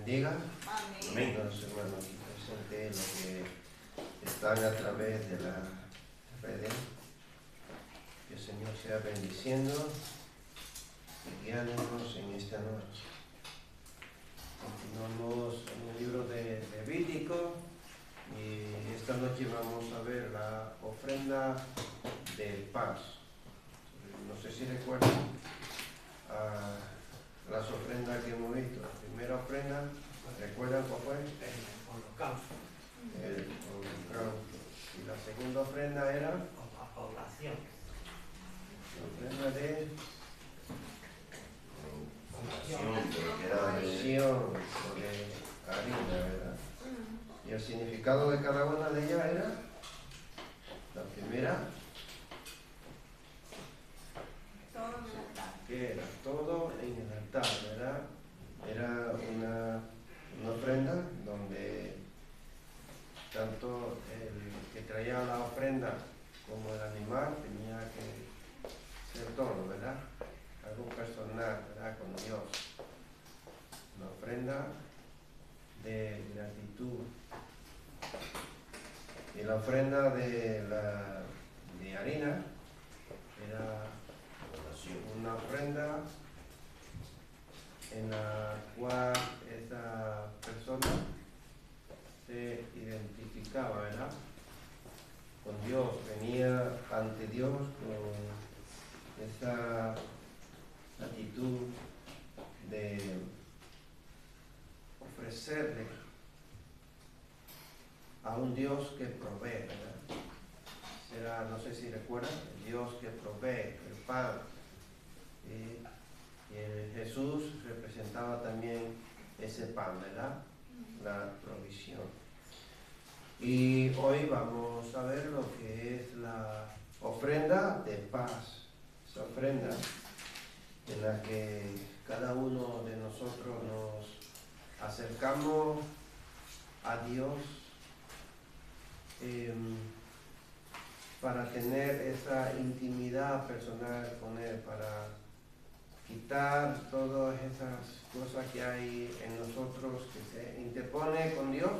bendiga. Amén. Los hermanos aquí presentes, los que están a través de las redes. Que el Señor sea bendiciendo y guiándonos en esta noche. Continuamos en el libro de Levítico y esta noche vamos a ver la ofrenda de paz. No sé si recuerdan las ofrendas que hemos visto. La primera ofrenda, ¿recuerdan cuál fue? El holocausto. El holocausto. Y la segunda ofrenda era La población. la ofrenda de Oración, o de harina, ¿verdad? Y el significado de cada una de ellas era la primera, todo en el altar. que era todo en el altar, ¿verdad? Era una ofrenda donde tanto el que traía la ofrenda como el animal tenía que ser todo, ¿verdad? Algo personal, ¿verdad? Con Dios. Una ofrenda de gratitud. Y la ofrenda de harina era una ofrenda en la cual esa persona se identificaba, ¿verdad? Con Dios, venía ante Dios con esa actitud de ofrecerle a un Dios que provee, ¿verdad? Será, no sé si recuerdan, el Dios que provee el pan. Y Jesús representaba también ese pan, ¿verdad? La provisión. Y hoy vamos a ver lo que es la ofrenda de paz. Esa ofrenda en la que cada uno de nosotros nos acercamos a Dios para tener esa intimidad personal con Él, para quitar todas esas cosas que hay en nosotros que se interpone con Dios,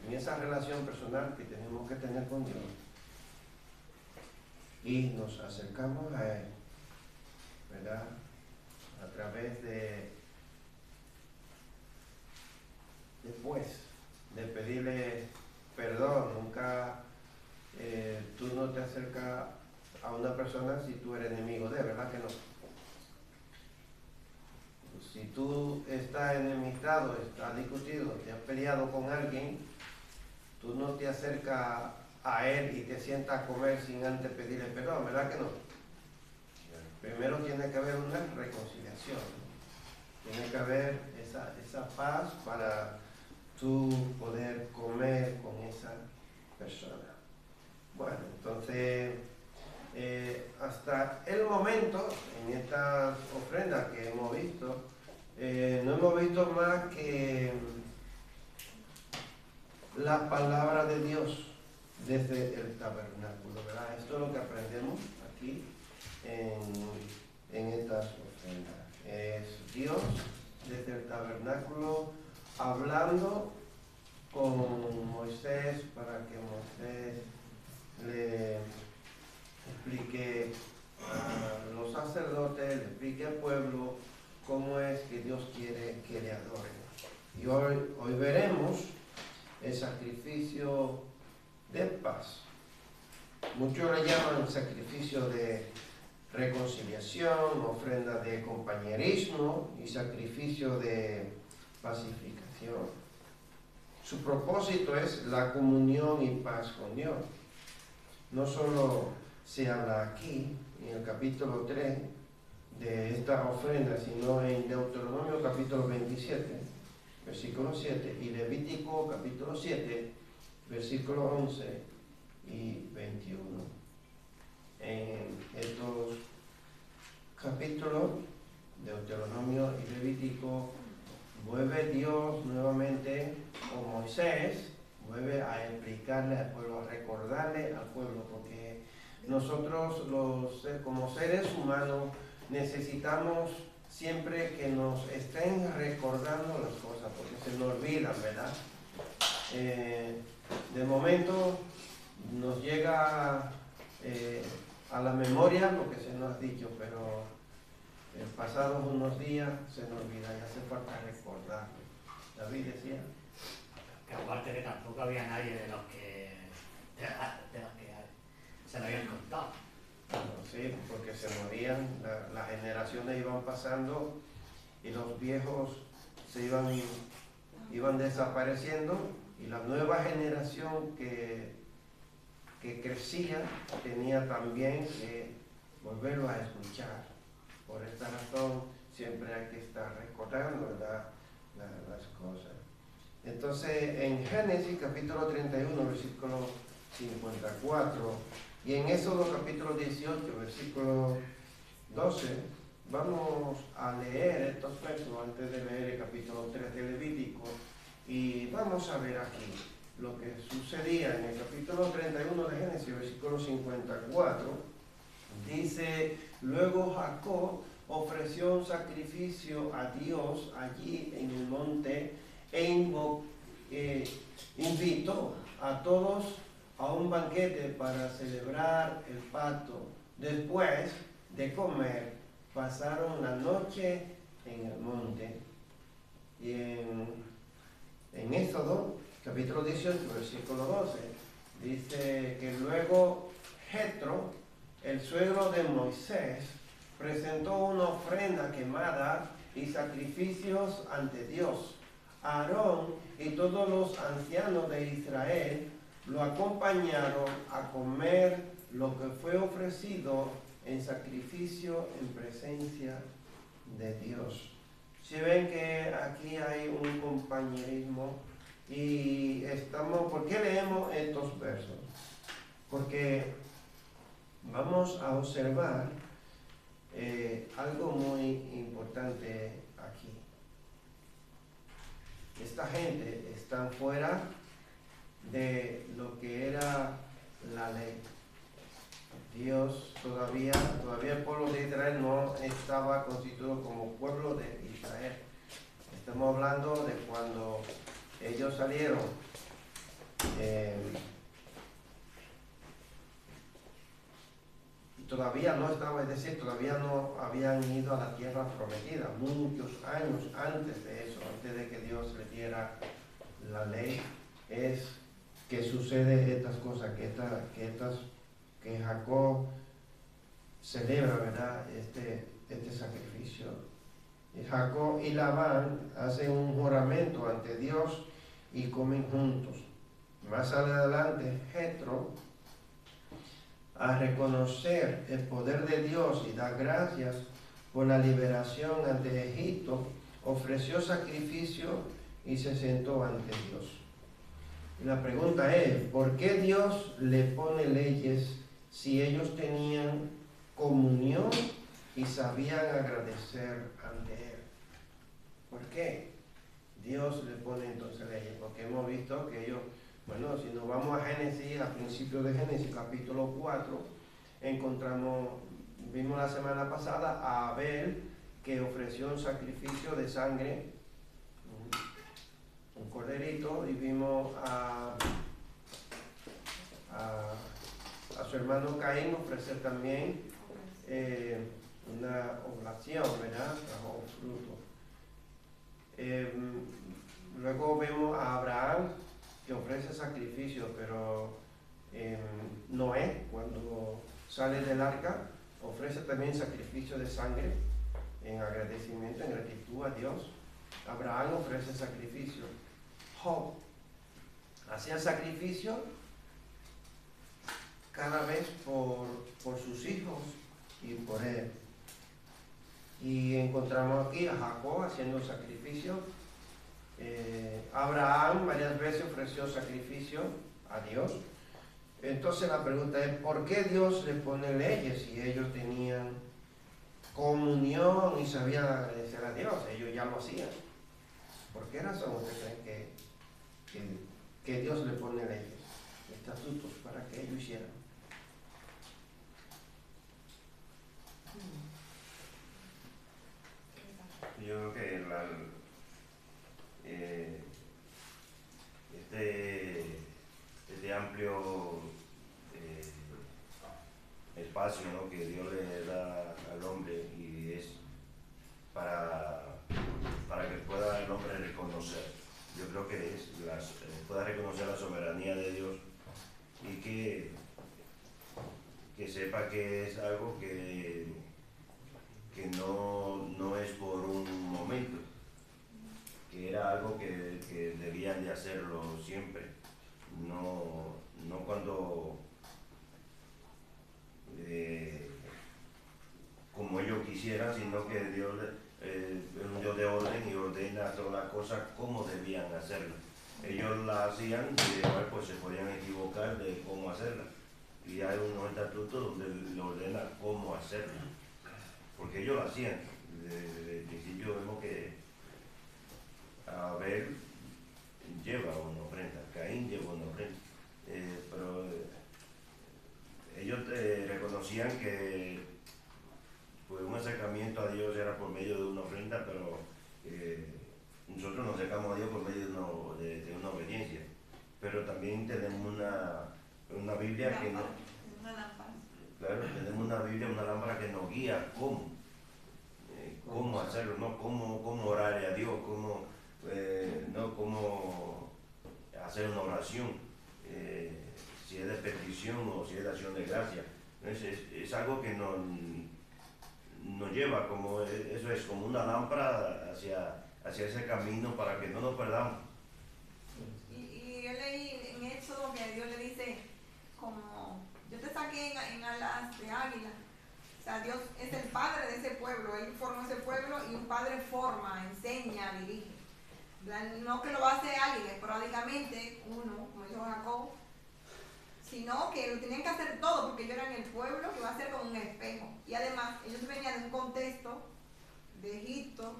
en esa relación personal que tenemos que tener con Dios. Y nos acercamos a Él, ¿verdad? A través después de pedirle perdón. Nunca tú no te acercas a una persona si tú eres enemigo de él, ¿verdad que no? Si tú estás enemistado, estás discutido, te has peleado con alguien, tú no te acercas a él y te sientas a comer sin antes pedirle perdón, ¿verdad que no? Primero tiene que haber una reconciliación, ¿no? Tiene que haber esa paz para tú poder comer con esa persona. Bueno, entonces, hasta el momento, en estas ofrendas que hemos visto, no hemos visto más que la palabra de Dios desde el tabernáculo, ¿verdad? Esto es lo que aprendemos aquí en estas ofrendas. Es Dios desde el tabernáculo hablando con Moisés para que Moisés le explique a los sacerdotes, le explique al pueblo cómo es que Dios quiere que le adoren. Y hoy veremos el sacrificio de paz. Muchos le llaman sacrificio de reconciliación, ofrenda de compañerismo y sacrificio de pacificación. Su propósito es la comunión y paz con Dios. No solo se habla aquí, en el capítulo 3, de esta ofrenda, sino en Deuteronomio capítulo 27, versículo 7, y Levítico capítulo 7, versículo 11 y 21. En estos capítulos, Deuteronomio y Levítico, vuelve Dios nuevamente, o Moisés, vuelve a explicarle al pueblo, a recordarle al pueblo, porque nosotros como seres humanos necesitamos siempre que nos estén recordando las cosas porque se nos olvidan, ¿verdad? De momento nos llega a la memoria lo que se nos ha dicho, pero pasados unos días se nos olvida y hace falta recordarlo. David decía Que aparte que tampoco había nadie de los que se lo habían contado. bueno, sí, porque se morían, las generaciones iban pasando y los viejos se iban desapareciendo y la nueva generación que crecía tenía también que volverlo a escuchar. Por esta razón siempre hay que estar recordando, ¿verdad?, las cosas. Entonces en Génesis capítulo 31 versículo 54 y en Éxodo capítulo 18 versículo 12 vamos a leer estos versos antes de leer el capítulo 3 de Levítico y vamos a ver aquí lo que sucedía en el capítulo 31 de Génesis versículo 54. Dice: luego Jacob ofreció un sacrificio a Dios allí en el monte e invitó a todos a un banquete para celebrar el pacto. Después de comer, pasaron la noche en el monte. Y en Éxodo, capítulo 18, versículo 12, dice que luego Jetro, el suegro de Moisés, presentó una ofrenda quemada y sacrificios ante Dios. Aarón y todos los ancianos de Israel lo acompañaron a comer lo que fue ofrecido en sacrificio en presencia de Dios. Si ven que aquí hay un compañerismo y ¿por qué leemos estos versos? Porque vamos a observar algo muy importante aquí. Esta gente está fuera de lo que era la ley. Dios todavía el pueblo de Israel no estaba constituido como pueblo de Israel. Estamos hablando de cuando ellos salieron todavía no estaba, es decir, todavía no habían ido a la tierra prometida, muchos años antes de eso, antes de que Dios les diera la ley, es que sucede estas cosas, que Jacob celebra, ¿verdad?, este sacrificio. Y Jacob y Labán hacen un juramento ante Dios y comen juntos. Más adelante, Jetro, a reconocer el poder de Dios y dar gracias por la liberación ante Egipto, ofreció sacrificio y se sentó ante Dios. Y la pregunta es, ¿por qué Dios le pone leyes si ellos tenían comunión y sabían agradecer ante Él? ¿Por qué Dios le pone entonces leyes? Porque hemos visto que ellos, bueno, si nos vamos a Génesis, al principio de Génesis, capítulo 4, vimos la semana pasada a Abel, que ofreció un sacrificio de sangre, un corderito, y vimos a su hermano Caín ofrecer también una oblación, ¿verdad?, trajo fruto. Luego vemos a Abraham, que ofrece sacrificio, pero Noé, cuando sale del arca, ofrece también sacrificio de sangre en agradecimiento, en gratitud a Dios. Abraham ofrece sacrificio. Job hacía sacrificio cada vez por sus hijos y por él. Y encontramos aquí a Jacob haciendo sacrificio. Abraham varias veces ofreció sacrificio a Dios. Entonces la pregunta es, ¿por qué Dios le pone leyes si ellos tenían comunión y sabían agradecer a Dios? Ellos ya lo hacían. ¿Por qué razón ustedes creen que Dios le pone leyes, estatutos para que ellos hicieran? Yo creo que este amplio espacio, ¿no?, que Dios le da al hombre, y es para que pueda el hombre reconocer. Yo creo que pueda reconocer la soberanía de Dios, y que sepa que es algo que no es por un momento, que era algo que debían de hacerlo siempre, no cuando como ellos quisieran, sino que Dios es un Dios de orden y ordena todas las cosas como debían hacerlas. Ellos la hacían y después pues se podían equivocar de cómo hacerla, y hay unos estatutos donde le ordena cómo hacerla, porque ellos lo hacían. Desde el principio vemos que Abel lleva una ofrenda, Caín lleva una ofrenda, pero ellos reconocían que pues un acercamiento a Dios era por medio de una ofrenda, pero nosotros nos acercamos a Dios por medio de una obediencia. Pero también tenemos una Biblia que nos... Una lámpara. Claro, tenemos una Biblia, una lámpara que nos guía cómo hacerlo, ¿no? Cómo orarle a Dios, cómo hacer una oración, si es de petición o si es de acción de gracia. Entonces, es algo que nos lleva, eso es como una lámpara hacia ese camino para que no nos perdamos. Y yo leí en Éxodo que Dios le dice, como yo te saqué en alas de águila. O sea, Dios es el padre de ese pueblo, Él formó ese pueblo, y un padre forma, enseña, dirige. No que lo va a hacer alguien esporádicamente, uno, como dijo Jacob, sino que lo tenían que hacer todo, porque ellos eran el pueblo que va a ser como un espejo. Y además, ellos venían de un contexto de Egipto,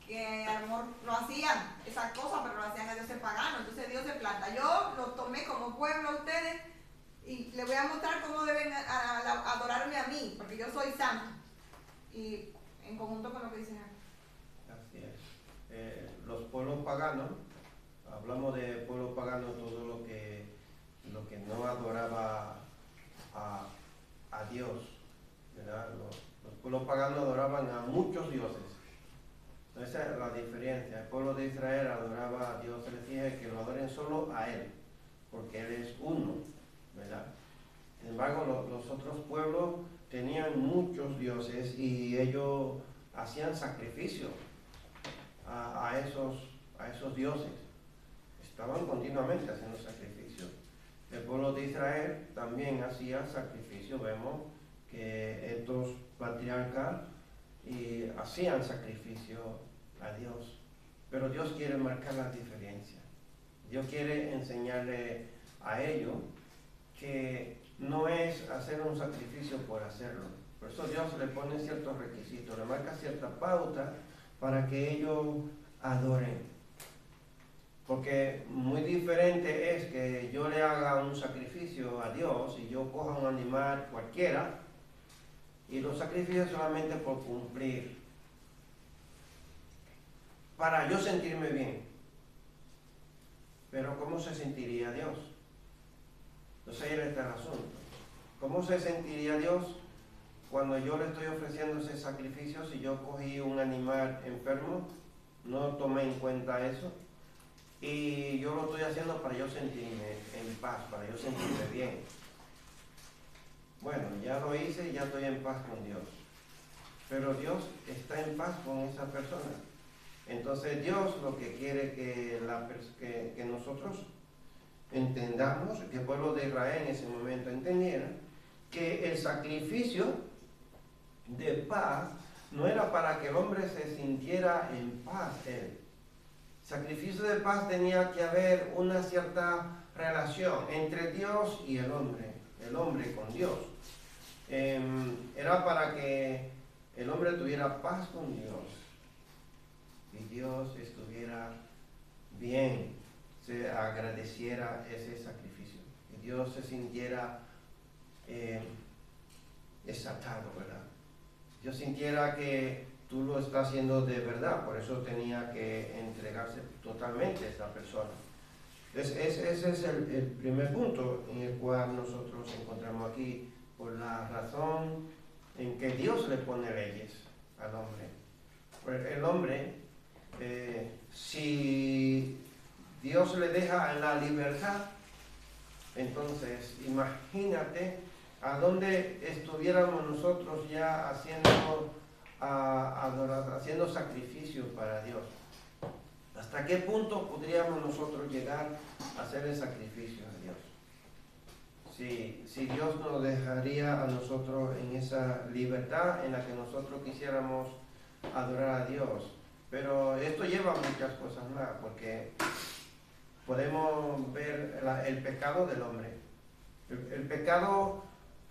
que a lo mejor lo hacían esas cosas, pero lo hacían a dioses paganos. Entonces Dios se planta. Yo los tomé como pueblo a ustedes y les voy a mostrar cómo deben adorarme a mí, porque yo soy santo. Y en conjunto con lo que dicen aquí. Así es. Los pueblos paganos, hablamos de pueblos paganos, todo lo que no adoraba a Dios, ¿verdad? Los pueblos paganos adoraban a muchos dioses. Esa es la diferencia. El pueblo de Israel adoraba a Dios, se les dije que lo adoren solo a Él, porque Él es uno, ¿verdad? Sin embargo, los otros pueblos tenían muchos dioses y ellos hacían sacrificio a esos dioses. Estaban continuamente haciendo sacrificio. El pueblo de Israel también hacía sacrificio. Vemos que estos patriarcas hacían sacrificio a Dios. Pero Dios quiere marcar la diferencia. Dios quiere enseñarle a ellos que no es hacer un sacrificio por hacerlo. Por eso Dios le pone ciertos requisitos, le marca cierta pauta para que ellos adoren. Porque muy diferente es que yo le haga un sacrificio a Dios y yo coja un animal cualquiera y lo sacrifique solamente por cumplir, para yo sentirme bien. Pero ¿cómo se sentiría Dios? Entonces ahí está el asunto. ¿Cómo se sentiría Dios cuando yo le estoy ofreciendo ese sacrificio si yo cogí un animal enfermo, no tomé en cuenta eso? Y yo lo estoy haciendo para yo sentirme en paz, para yo sentirme bien. Bueno, ya lo hice y ya estoy en paz con Dios. Pero Dios está en paz con esa persona. Entonces Dios lo que quiere que nosotros entendamos, que el pueblo de Israel en ese momento entendiera, que el sacrificio de paz no era para que el hombre se sintiera en paz él. Sacrificio de paz tenía que haber una cierta relación entre Dios y el hombre con Dios. Era para que el hombre tuviera paz con Dios y Dios estuviera bien, se agradeciera ese sacrificio y Dios se sintiera exaltado, ¿verdad? Dios sintiera que tú lo estás haciendo de verdad, por eso tenía que entregarse totalmente a esta persona. Ese es el primer punto en el cual nosotros encontramos aquí, por la razón en que Dios le pone leyes al hombre. Pues el hombre, si Dios le deja en la libertad, entonces imagínate a dónde estuviéramos nosotros ya haciendo sacrificios para Dios. ¿Hasta qué punto podríamos nosotros llegar a hacer el sacrificio a Dios? Si Dios nos dejaría a nosotros en esa libertad en la que nosotros quisiéramos adorar a Dios. Pero esto lleva a muchas cosas más, porque podemos ver el pecado del hombre. El pecado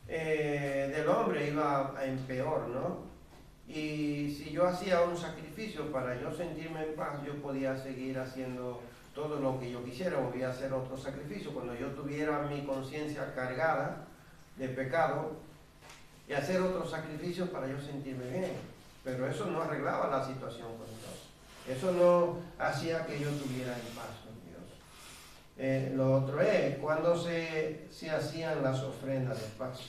del hombre iba en peor, ¿no? Y si yo hacía un sacrificio para yo sentirme en paz, yo podía seguir haciendo todo lo que yo quisiera, o voy a hacer otro sacrificio cuando yo tuviera mi conciencia cargada de pecado, y hacer otro sacrificio para yo sentirme bien. Pero eso no arreglaba la situación con Dios. Eso no hacía que yo estuviera en paz con Dios. Lo otro es cuando se hacían las ofrendas de paz.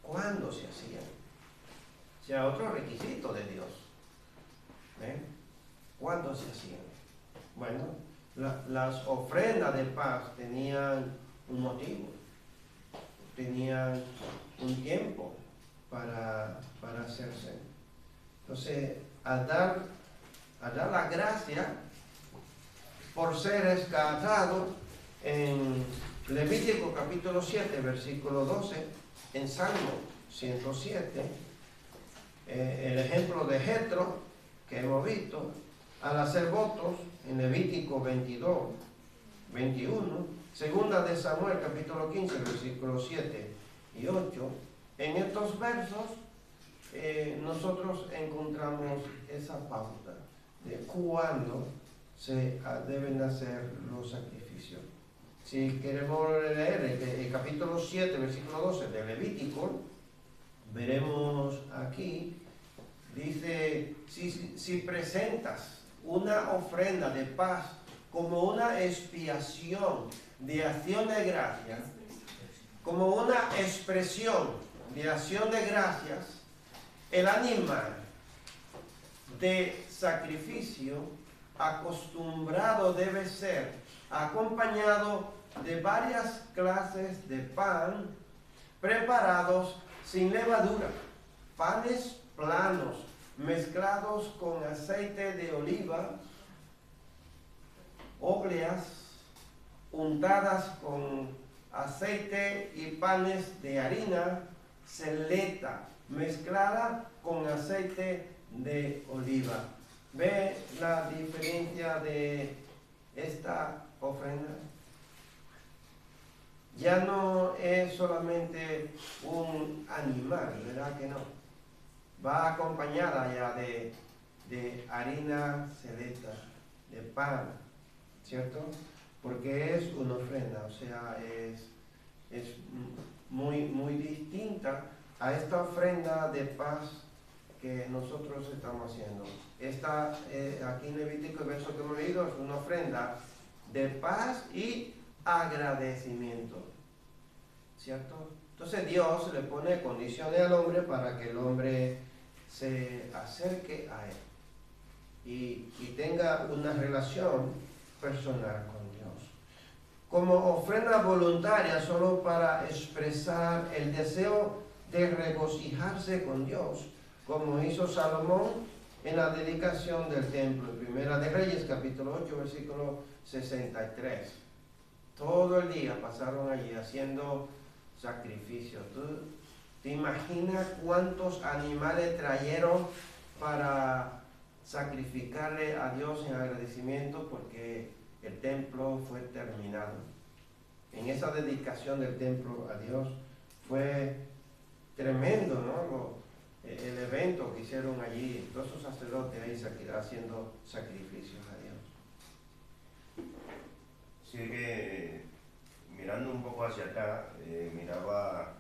¿Cuándo se hacían? O sea, otro requisito de Dios. ¿Cuándo se hacían? Bueno, las ofrendas de paz tenían un motivo, tenían un tiempo para hacerse. Entonces, al dar la gracia por ser rescatado en Levítico capítulo 7, versículo 12, en Salmo 107, el ejemplo de Jetro que hemos visto, al hacer votos en Levítico 22, 21, segunda de Samuel capítulo 15, versículos 7 y 8, en estos versos nosotros encontramos esa pauta de cuándo se deben hacer los sacrificios. Si queremos leer el capítulo 7, versículo 12 de Levítico, veremos aquí, dice, si presentas una ofrenda de paz como una expiación de acción de gracias, como una expresión de acción de gracias, el animal de sacrificio acostumbrado debe ser acompañado de varias clases de pan preparados sin levadura, panes planos mezclados con aceite de oliva, obleas untadas con aceite y panes de harina seleta mezclada con aceite de oliva. ¿Ve la diferencia de esta ofrenda? Ya no es solamente un animal, ¿verdad que no? Va acompañada ya de harina seleta, de pan, ¿cierto? Porque es una ofrenda, o sea, es muy distinta a esta ofrenda de paz que nosotros estamos haciendo. Esta, aquí en Levítico, el verso que hemos leído, es una ofrenda de paz y agradecimiento, ¿cierto? Entonces Dios le pone condiciones al hombre para que el hombre se acerque a él y tenga una relación personal con Dios. Como ofrenda voluntaria, solo para expresar el deseo de regocijarse con Dios, como hizo Salomón en la dedicación del templo, en Primera de Reyes, capítulo 8, versículo 63. Todo el día pasaron allí haciendo sacrificios. ¿Tú te imaginas cuántos animales trajeron para sacrificarle a Dios en agradecimiento porque el templo fue terminado? En esa dedicación del templo a Dios fue tremendo, ¿no? El evento que hicieron allí, todos esos sacerdotes ahí haciendo sacrificios a Dios. Sí, que mirando un poco hacia acá, miraba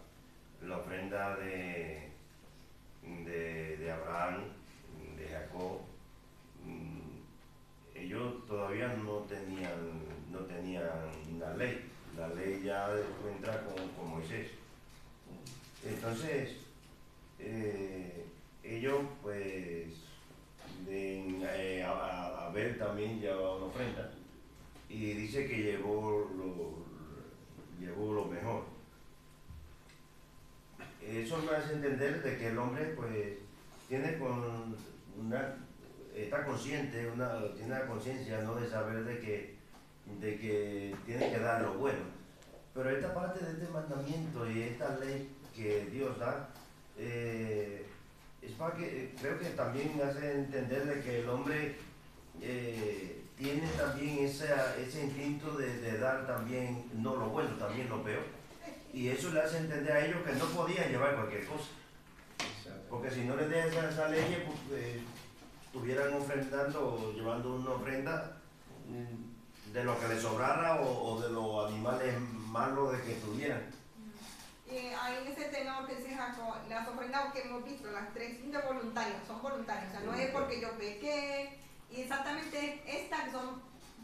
la ofrenda de Abraham, la ley. La ley ya entra con Moisés. Entonces, ellos pues Abel también llevaba una ofrenda y dice que llevó lo mejor. Eso me hace entender de que el hombre pues tiene está consciente, tiene la conciencia, ¿no?, de saber de que tiene que dar lo bueno. Pero esta parte de este mandamiento y esta ley que Dios da, es para que, creo que también hace entender de que el hombre tiene también ese instinto de dar también, no lo bueno, también lo peor. Y eso le hace entender a ellos que no podían llevar cualquier cosa. Porque si no les dejan esa ley, pues, estuvieran ofrendando o llevando una ofrenda de lo que les sobrara o de los animales malos de que tuvieran. Ahí en ese tenor que dice Jacob, las ofrendas que hemos visto, las 3 de voluntarios, son voluntarias, o sea, no es porque yo pequé, y exactamente estas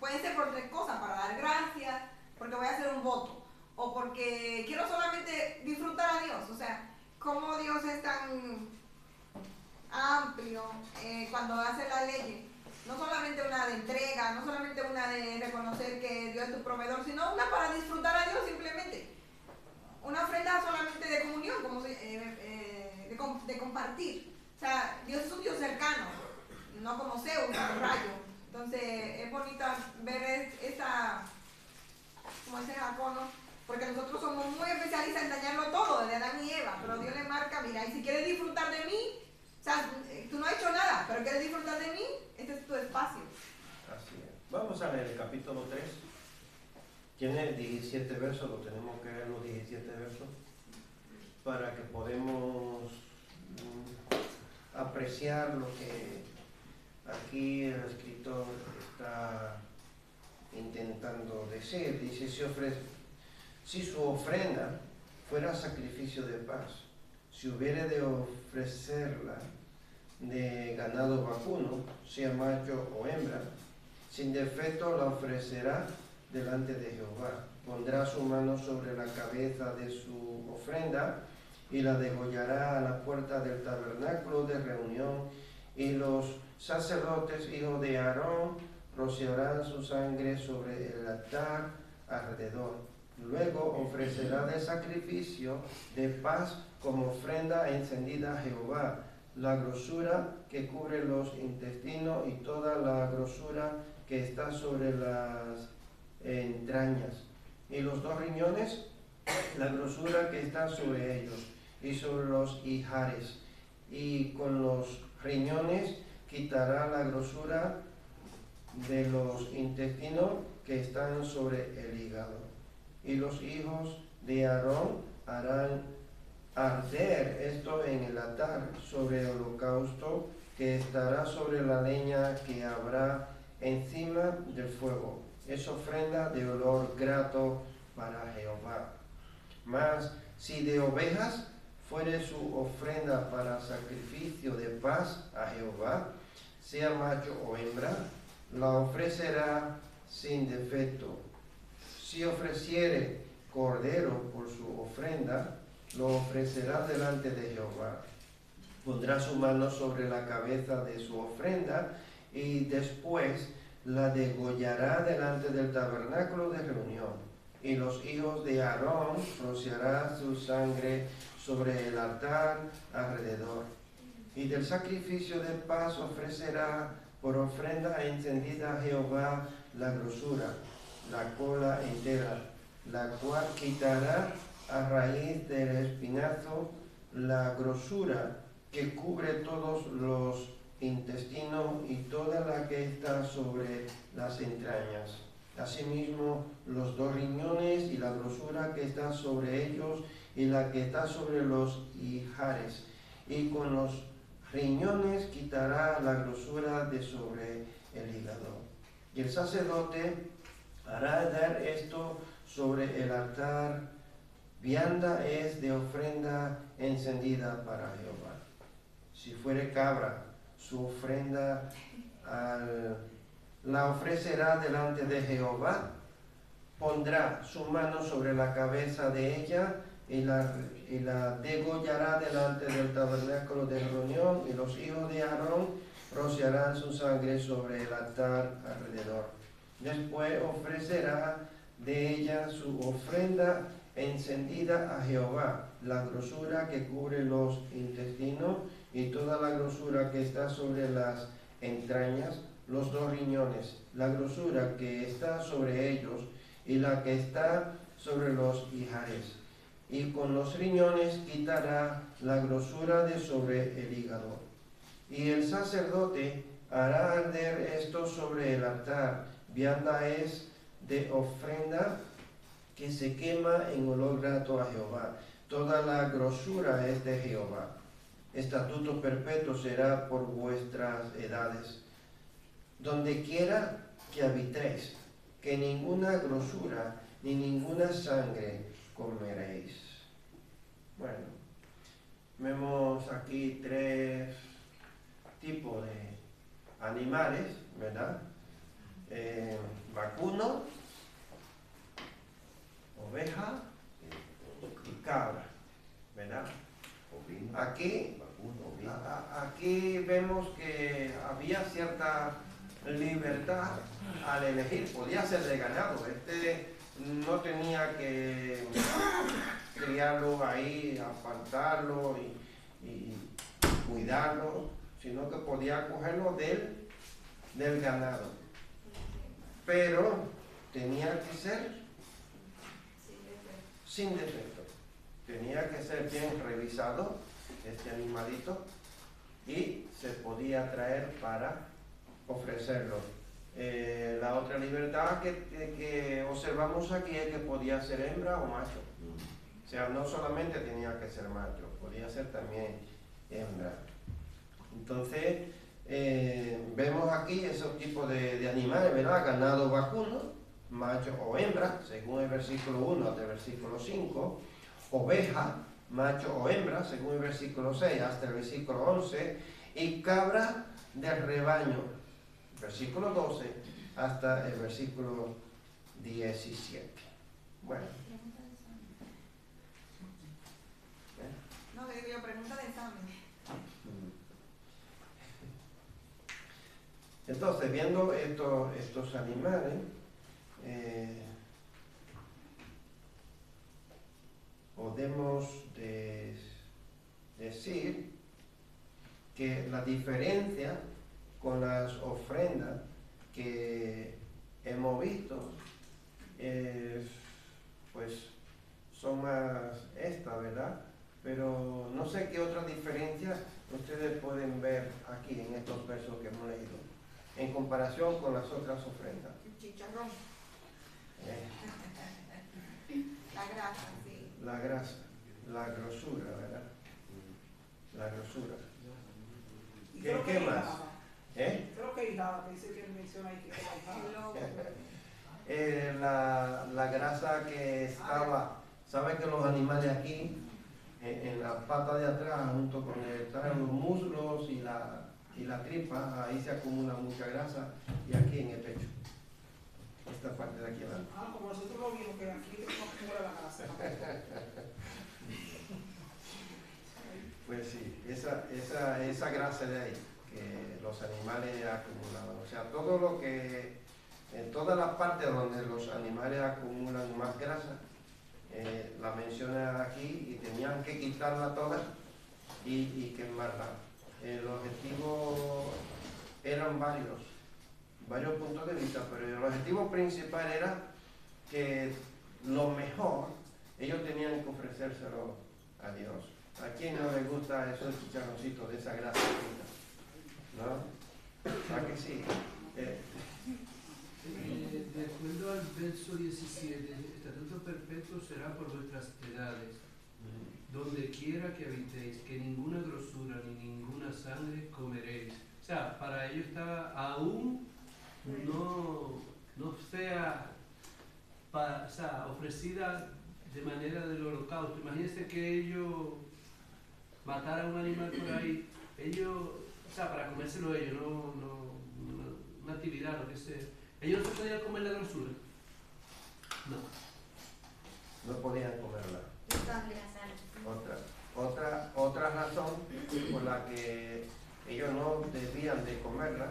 pueden ser por 3 cosas, para dar gracias, porque voy a hacer un voto, o porque quiero solamente disfrutar a Dios. O sea, como Dios es tan amplio cuando hace la ley, no solamente una de entrega, no solamente una de reconocer que Dios es tu proveedor, sino una para disfrutar a Dios simplemente. Una ofrenda solamente de comunión, como de compartir. O sea, Dios es un Dios cercano, no como Zeus, un rayo. Entonces es bonito ver como ese Jacob, ¿no? Porque nosotros somos muy especialistas en dañarlo todo, desde Adán y Eva, pero Dios le marca, mira, y si quieres disfrutar de mí, o sea, tú no has hecho nada, pero quieres disfrutar de mí, este es tu espacio. Así es. Vamos a leer el capítulo 3. Tiene 17 versos, lo tenemos que leer los 17 versos, para que podamos apreciar lo que aquí el escritor está intentando decir. Dice, si su ofrenda fuera sacrificio de paz, si hubiere de ofrecerla de ganado vacuno, sea macho o hembra, sin defecto la ofrecerá delante de Jehová. Pondrá su mano sobre la cabeza de su ofrenda y la degollará a la puerta del tabernáculo de reunión, y los sacerdotes, hijos de Aarón, rociarán su sangre sobre el altar alrededor. Luego ofrecerá de sacrificio de paz como ofrenda encendida a Jehová la grosura que cubre los intestinos y toda la grosura que está sobre las entrañas, y los 2 riñones, la grosura que está sobre ellos, y sobre los ijares, y con los riñones quitará la grosura de los intestinos que están sobre el hígado. Y los hijos de Aarón harán arder esto en el altar sobre el holocausto que estará sobre la leña que habrá encima del fuego. Es ofrenda de olor grato para Jehová. Mas si de ovejas fuere su ofrenda para sacrificio de paz a Jehová, sea macho o hembra, la ofrecerá sin defecto. Si ofreciere cordero por su ofrenda, lo ofrecerá delante de Jehová. Pondrá su mano sobre la cabeza de su ofrenda y después la degollará delante del tabernáculo de reunión. Y los hijos de Aarón rociarán su sangre sobre el altar alrededor. Y del sacrificio de paz ofrecerá por ofrenda encendida a Jehová la grosura, la cola entera, la cual quitará a raíz del espinazo la grosura que cubre todos los intestinos y toda la que está sobre las entrañas. Asimismo, los 2 riñones y la grosura que está sobre ellos y la que está sobre los ijares. Y con los riñones quitará la grosura de sobre el hígado. Y el sacerdote hará dar esto sobre el altar. Vianda es de ofrenda encendida para Jehová. Si fuere cabra, su ofrenda la ofrecerá delante de Jehová. pondrá su mano sobre la cabeza de ella y la degollará delante del tabernáculo de reunión, y los hijos de Aarón rociarán su sangre sobre el altar alrededor. Después ofrecerá de ella su ofrenda encendida a Jehová, la grosura que cubre los intestinos y toda la grosura que está sobre las entrañas, los 2 riñones, la grosura que está sobre ellos y la que está sobre los ijares. Y con los riñones quitará la grosura de sobre el hígado. Y el sacerdote hará arder esto sobre el altar. Vianda es de ofrenda que se quema en olor grato a Jehová. Toda la grosura es de Jehová. Estatuto perpetuo será por vuestras edades. Donde quiera que habitéis, que ninguna grosura ni ninguna sangre comeréis. Bueno, vemos aquí 3 tipos de animales, ¿verdad? Vacuno, oveja y cabra, ¿verdad? Aquí vemos que había cierta libertad al elegir, podía ser de ganado. No tenía que criarlo ahí, apartarlo y cuidarlo, sino que podía cogerlo del ganado. Pero tenía que ser sin defecto. Tenía que ser bien revisado este animalito y se podía traer para ofrecerlo. La otra libertad que observamos aquí es que podía ser hembra o macho. O sea, no solamente tenía que ser macho, podía ser también hembra. Entonces, vemos aquí esos tipos de animales, ¿verdad? Ganado vacuno, macho o hembra, según el versículo 1 hasta el versículo 5. Oveja, macho o hembra, según el versículo 6 hasta el versículo 11. Y cabra del rebaño, versículo 12 hasta el versículo 17. Bueno. No, digo yo, pregunta de examen. Entonces, viendo estos animales, podemos decir que la diferencia con las ofrendas que hemos visto, pues son más estas, ¿verdad? Pero no sé qué otras diferencias ustedes pueden ver aquí en estos versos que hemos leído, en comparación con las otras ofrendas. Chicharrón. La grasa, sí. La grasa, la grosura, ¿verdad? La grosura. ¿Qué más? Creo que hijada, que dice que menciona ahí que es la grasa que estaba, ¿saben que los animales aquí, en la pata de atrás, junto con los muslos y la tripa, ahí se acumula mucha grasa, y aquí en el pecho, esta parte de aquí adelante. Como nosotros lo vimos, que aquí no acumula la grasa. Pues sí, esa grasa de ahí, que los animales acumulan, o sea, todo lo que, en todas las partes donde los animales acumulan más grasa, la menciona aquí, y tenían que quitarla toda y quemarla. El objetivo eran varios puntos de vista, pero el objetivo principal era que lo mejor ellos tenían que ofrecérselo a Dios. ¿A quién no le gusta esos chicharroncitos de esa grasa? ¿No? ¿A que sí? De acuerdo al verso 17, el estatuto perpetuo será por vuestras edades, donde quiera que habitéis, que ninguna grosura ni ninguna sangre comeréis. O sea, para ellos estaba aún no sea, ofrecida de manera del holocausto. Imagínense que ellos mataran un animal por ahí, para comérselo ellos, una actividad, lo que sea. Ellos no se podían comer la grosura. No. No podían comerla. Sangre. Otra razón por la que ellos no debían de comerla,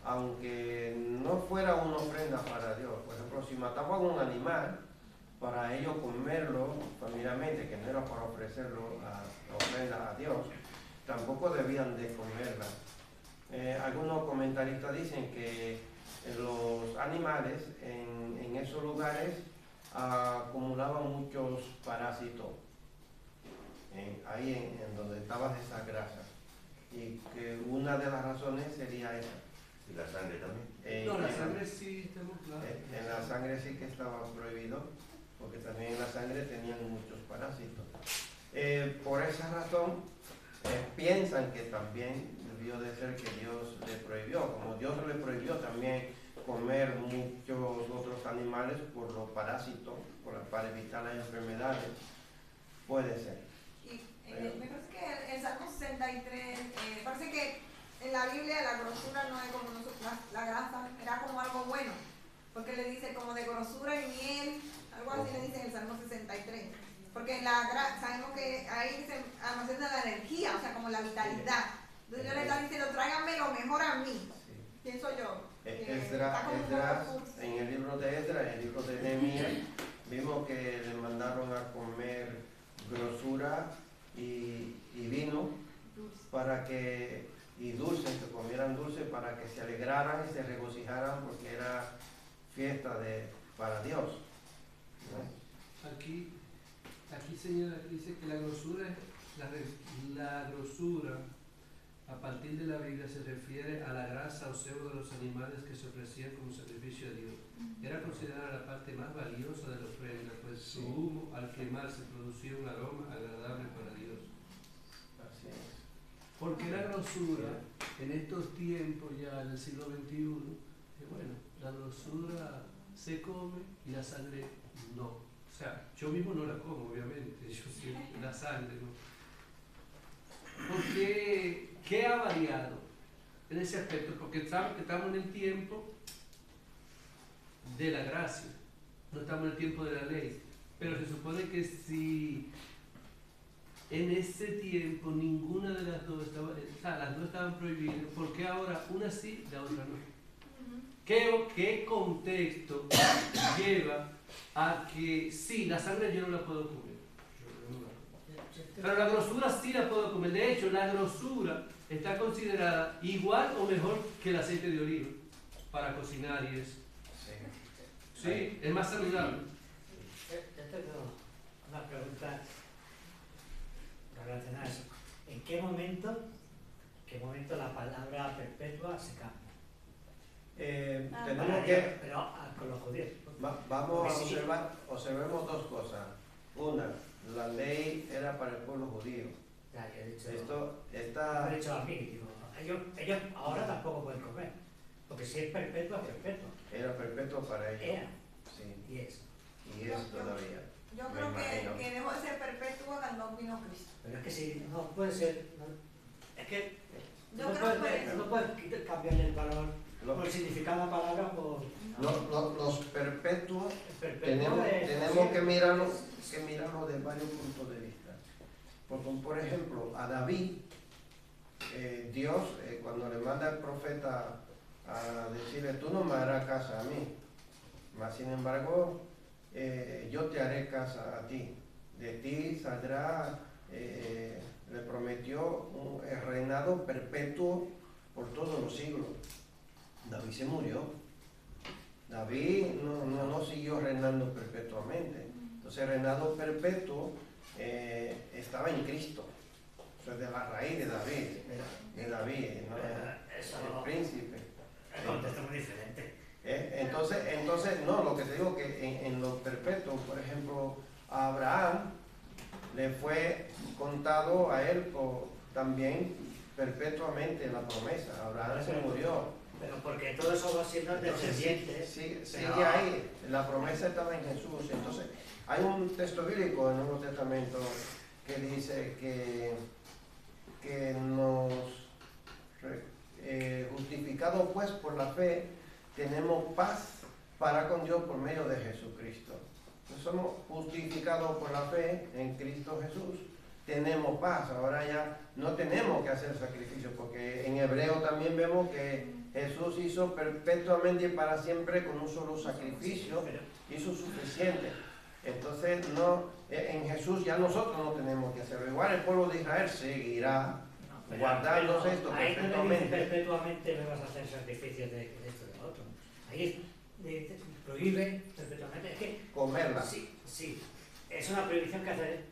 aunque no fuera una ofrenda para Dios. Por ejemplo, si mataban un animal, para ellos comerlo familiarmente, que no era para ofrecerlo a ofrenda a Dios, tampoco debían de comerla. Algunos comentaristas dicen que los animales en esos lugares acumulaban muchos parásitos ahí en donde estaban esas grasas, y que una de las razones sería esa. Y la sangre también. No, la sangre sí, estamos claros. En la sangre sí que estaba prohibido, porque también en la sangre tenían muchos parásitos. Por esa razón, piensan que también debió de ser que Dios le prohibió, como Dios le prohibió también comer muchos otros animales por los parásitos, para evitar las enfermedades. Puede ser. Me parece que el Salmo 63, parece que en la Biblia la grosura no es como nosotros, la grasa era como algo bueno, porque le dice como de grosura y miel, algo así le dice en el Salmo 63, porque sabemos que ahí se almacena la energía, o sea, como la vitalidad. Entonces Dios le está diciendo, tráiganme lo mejor a mí, pienso yo. Esdras, en el libro de Esdras, en el libro de Nehemías, vimos que le mandaron a comer grosura y vino y dulce, que comieran dulce para que se alegraran y se regocijaran, porque era fiesta para Dios, ¿no? Aquí señala, dice que la grosura a partir de la Biblia se refiere a la grasa o sebo de los animales que se ofrecían como sacrificio a Dios. Era considerada la parte más valiosa de la ofrenda, pues su humo al quemarse producía un aroma agradable para Dios. Así es. Porque la grosura en estos tiempos ya del siglo XXI, bueno, la grosura se come y la sangre no. O sea, yo mismo no la como, obviamente, yo siempre la sangre no. Porque, ¿qué ha variado en ese aspecto? Porque sabes que estamos en el tiempo de la gracia, no estamos en el tiempo de la ley, pero se supone que si en ese tiempo ninguna de las dos estaba, o sea, las dos estaban prohibidas, ¿por qué ahora una sí y la otra no? ¿Qué contexto lleva a que sí, la sangre yo no la puedo comer? Pero la grosura sí la puedo comer. De hecho, la grosura está considerada igual o mejor que el aceite de oliva para cocinar y eso. Sí, es más saludable. Yo tengo una pregunta relacionada a eso. ¿En qué momento la palabra perpetua se cambia? Tenemos que... Pero con los judíos. Vamos a observemos dos cosas. Una, la ley era para el pueblo judío. Ya, yo he dicho, Esto está... me he dicho a mí, digo, ellos ahora tampoco pueden comer, porque si es perpetua, es perpetua. Era perpetuo para ellos. Era, Sí, y es. y es todavía. Yo Me creo imagino. que dejó de ser perpetuo cuando vino Cristo. Pero es que si no puede ser, es que Yo no creo que no puedes cambiarle el valor por el significado de la palabra por Los perpetuos perpetuo. tenemos que mirarlo de varios puntos de vista. Porque, por ejemplo, a David, Dios, cuando le manda al profeta a decirle, tú no me harás casa a mí, mas sin embargo, yo te haré casa a ti. De ti saldrá, le prometió el reinado perpetuo por todos los siglos. David se murió. David no siguió reinando perpetuamente. Entonces el reinado perpetuo estaba en Cristo. O sea, de la raíz de David, ¿no? El príncipe. El contexto es muy diferente. Entonces, no, lo que te digo que en lo perpetuo, por ejemplo, a Abraham le fue contado a él también perpetuamente la promesa. Abraham se murió. Pero porque todo eso va siendo descendiente. Sigue ahí, la promesa estaba en Jesús. Entonces, hay un texto bíblico en el Nuevo Testamento que dice que nos justificados pues por la fe tenemos paz para con Dios por medio de Jesucristo. Pues somos justificados por la fe en Cristo Jesús. Tenemos paz, ahora ya no tenemos que hacer sacrificio, porque en Hebreo también vemos que Jesús hizo perpetuamente y para siempre con un solo sacrificio, hizo suficiente. Entonces en Jesús ya nosotros no tenemos que hacerlo. Igual el pueblo de Israel seguirá guardándose esto ahí perfectamente. Perpetuamente me vas a hacer sacrificios de esto y de lo otro. Ahí prohíbe perpetuamente. Es que Comerla, sí, es una prohibición que hacer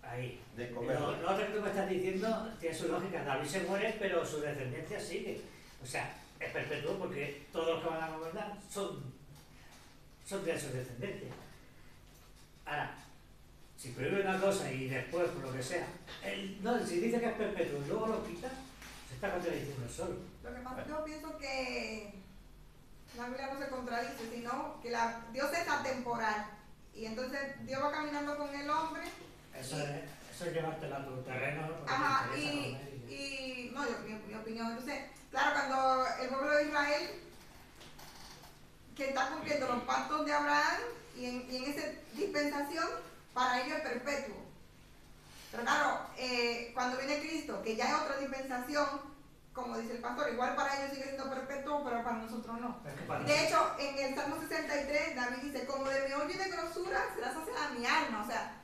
ahí. de comerla. Lo otro que tú me estás diciendo tiene su lógica. David se muere, pero su descendencia sigue. O sea, es perpetuo porque todos los que van a gobernar son de su descendencia. Ahora, si prohíbe una cosa y después, por lo que sea, si dice que es perpetuo y luego lo quita, se está contradiciendo solo. Lo que pasa, yo pienso que la Biblia no se contradice, sino que Dios es atemporal. Y entonces Dios va caminando con el hombre. Eso es llevártela a tu terreno. Ajá, y no, mi opinión. Entonces, claro, cuando el pueblo de Israel, que está cumpliendo los pactos de Abraham, y en esa dispensación, para ellos es perpetuo. Pero claro, cuando viene Cristo, que ya es otra dispensación, como dice el pastor, igual para ellos sigue siendo perpetuo, pero para nosotros no. De hecho, en el Salmo 63, David dice, como de mi olla y de grosura será saciada mi alma. O sea,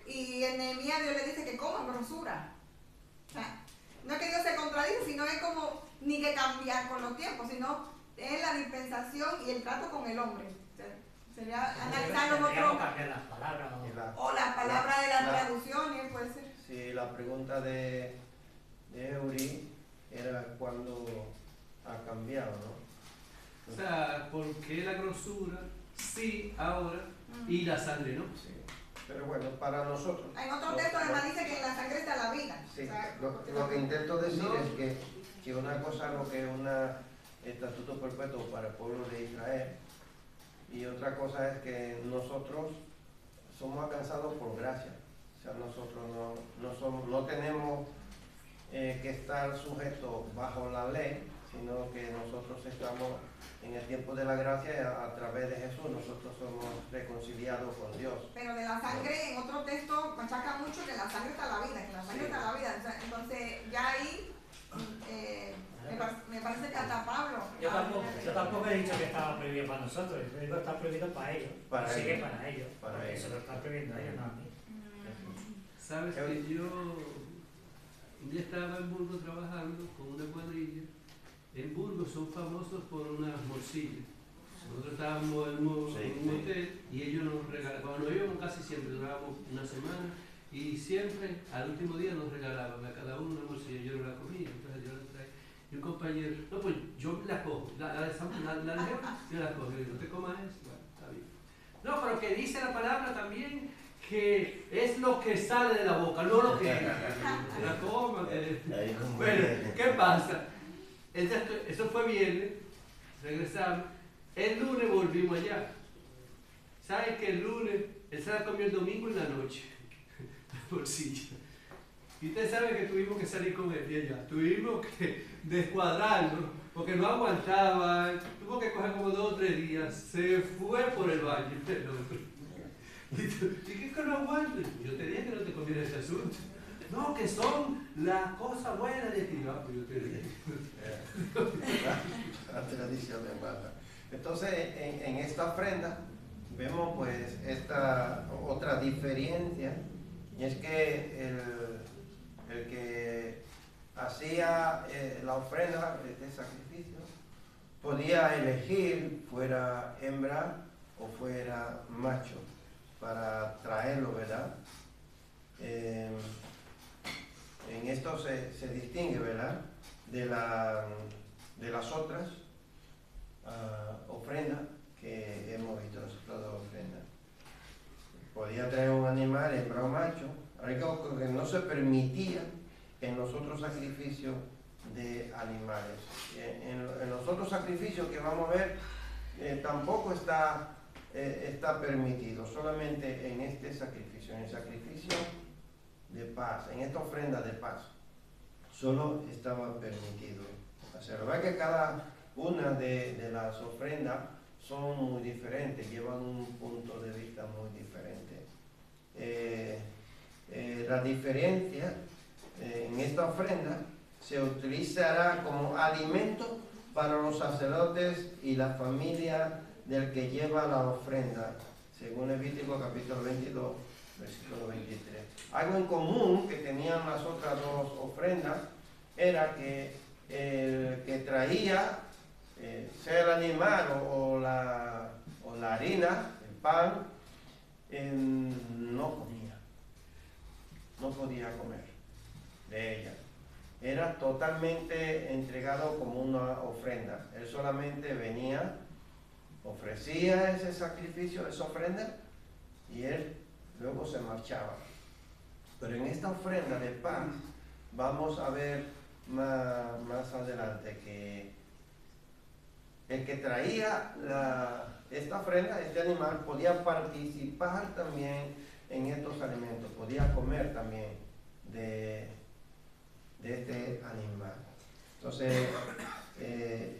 y en Nehemías Dios le dice que coman grosura. O sea, no es que Dios se contradice, sino es como ni que cambiar con los tiempos, sino es la dispensación y el trato con el hombre. O sea, sería analizar los otros. Cambiar las palabras. O las palabras de las traducciones, puede ser. Sí, la pregunta de Eury era cuándo ha cambiado, ¿no? O sea, ¿por qué la grosura sí ahora y la sangre no? Sí. Pero bueno, para nosotros. En otro texto además dice que en la sangre está la vida. Sí, O sea, lo que intento decir no. es que una cosa es lo que es un estatuto perpetuo para el pueblo de Israel, y otra cosa es que nosotros somos alcanzados por gracia. O sea, nosotros no tenemos que estar sujetos bajo la ley, sino que nosotros estamos en el tiempo de la gracia y a través de Jesús nosotros somos reconciliados con Dios. pero de la sangre, en otro texto machaca mucho que en la sangre está la vida, que en la sangre está la vida. O sea, entonces, ya ahí me parece que hasta Pablo. Yo tampoco he dicho que estaba prohibido para nosotros, yo digo que está prohibido para ellos. Para Sigue ellos. para ellos. Para Porque ellos. se lo está prohibiendo a ellos, no a mí. Sabes que yo un día estaba en Burgos trabajando con una cuadrilla. En Burgos son famosos por unas morcillas. Nosotros estábamos en un hotel y ellos nos regalaban, cuando nos íbamos casi siempre, durábamos una semana y siempre al último día nos regalaban a cada uno una morcilla. Yo no la comía, entonces yo la traía. Y un compañero, no, pues yo la cojo, la dejamos, yo la cojo. Yo digo, no te comas eso, bueno, está bien. No, pero que dice la palabra también que es lo que sale de la boca, no lo que la coma. Bueno, ¿qué pasa? Eso fue viernes, regresamos. El lunes volvimos allá. ¿Sabes que el lunes él se la comió el domingo en la noche? La bolsilla. Y usted sabe que tuvimos que salir con él de allá. Tuvimos que descuadrarlo porque no aguantaba. Tuvo que coger como 2 o 3 días. Se fue por el baño el otro. ¿Y qué que no aguanto? Yo te dije que no te comiera ese asunto. No, que son las cosas buenas de ti. Ah, pues yo te dije. La tradición de mala. Entonces, en esta ofrenda vemos pues esta otra diferencia, y es que el que hacía la ofrenda de sacrificio podía elegir fuera hembra o fuera macho para traerlo, ¿verdad? En esto se distingue, ¿verdad?, de las otras ofrendas que hemos visto, las otras ofrendas. Podía traer un animal hembra o macho, algo que no se permitía en los otros sacrificios de animales. En los otros sacrificios que vamos a ver tampoco está permitido, solamente en este sacrificio, en el sacrificio de paz, en esta ofrenda de paz, solo estaba permitido hacerlo. ¿Verdad que cada una de las ofrendas son muy diferentes, llevan un punto de vista muy diferente. La diferencia en esta ofrenda se utilizará como alimento para los sacerdotes y la familia del que lleva la ofrenda, según Levítico capítulo 22, versículo 23. Algo en común que tenían las otras dos ofrendas era que el que traía, sea el animal o la harina, el pan, no podía comer de ella. Era totalmente entregado como una ofrenda. Él solamente venía, ofrecía ese sacrificio, esa ofrenda, y él luego se marchaba. Pero en esta ofrenda de pan vamos a ver más adelante que el que traía esta ofrenda, este animal, podía participar también en estos alimentos, podía comer también de este animal. Entonces,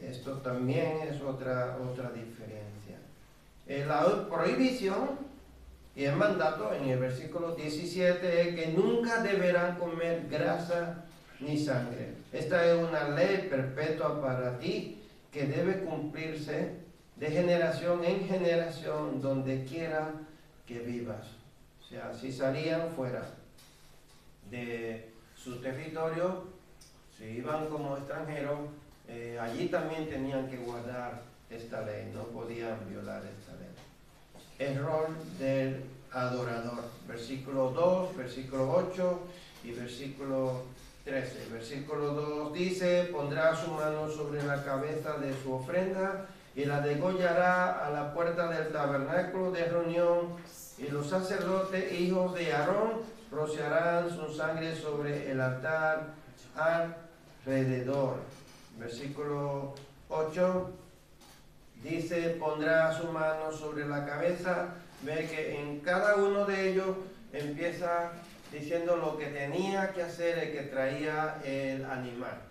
esto también es otra diferencia. La prohibición y el mandato en el versículo 17 es que nunca deberán comer grasa ni sangre. Esta es una ley perpetua para ti que debe cumplirse de generación en generación donde quiera que vivas. O sea, si salían fuera de su territorio, si iban como extranjeros, allí también tenían que guardar esta ley, no podían violar esta ley. El rol del adorador, versículo 2, versículo 8 y versículo 13. Versículo 2 dice: pondrá su mano sobre la cabeza de su ofrenda y la degollará a la puerta del tabernáculo de reunión, y los sacerdotes, hijos de Aarón, rociarán su sangre sobre el altar alrededor. Versículo 8 dice: pondrá su mano sobre la cabeza. Ve que en cada uno de ellos empieza diciendo lo que tenía que hacer el que traía el animal.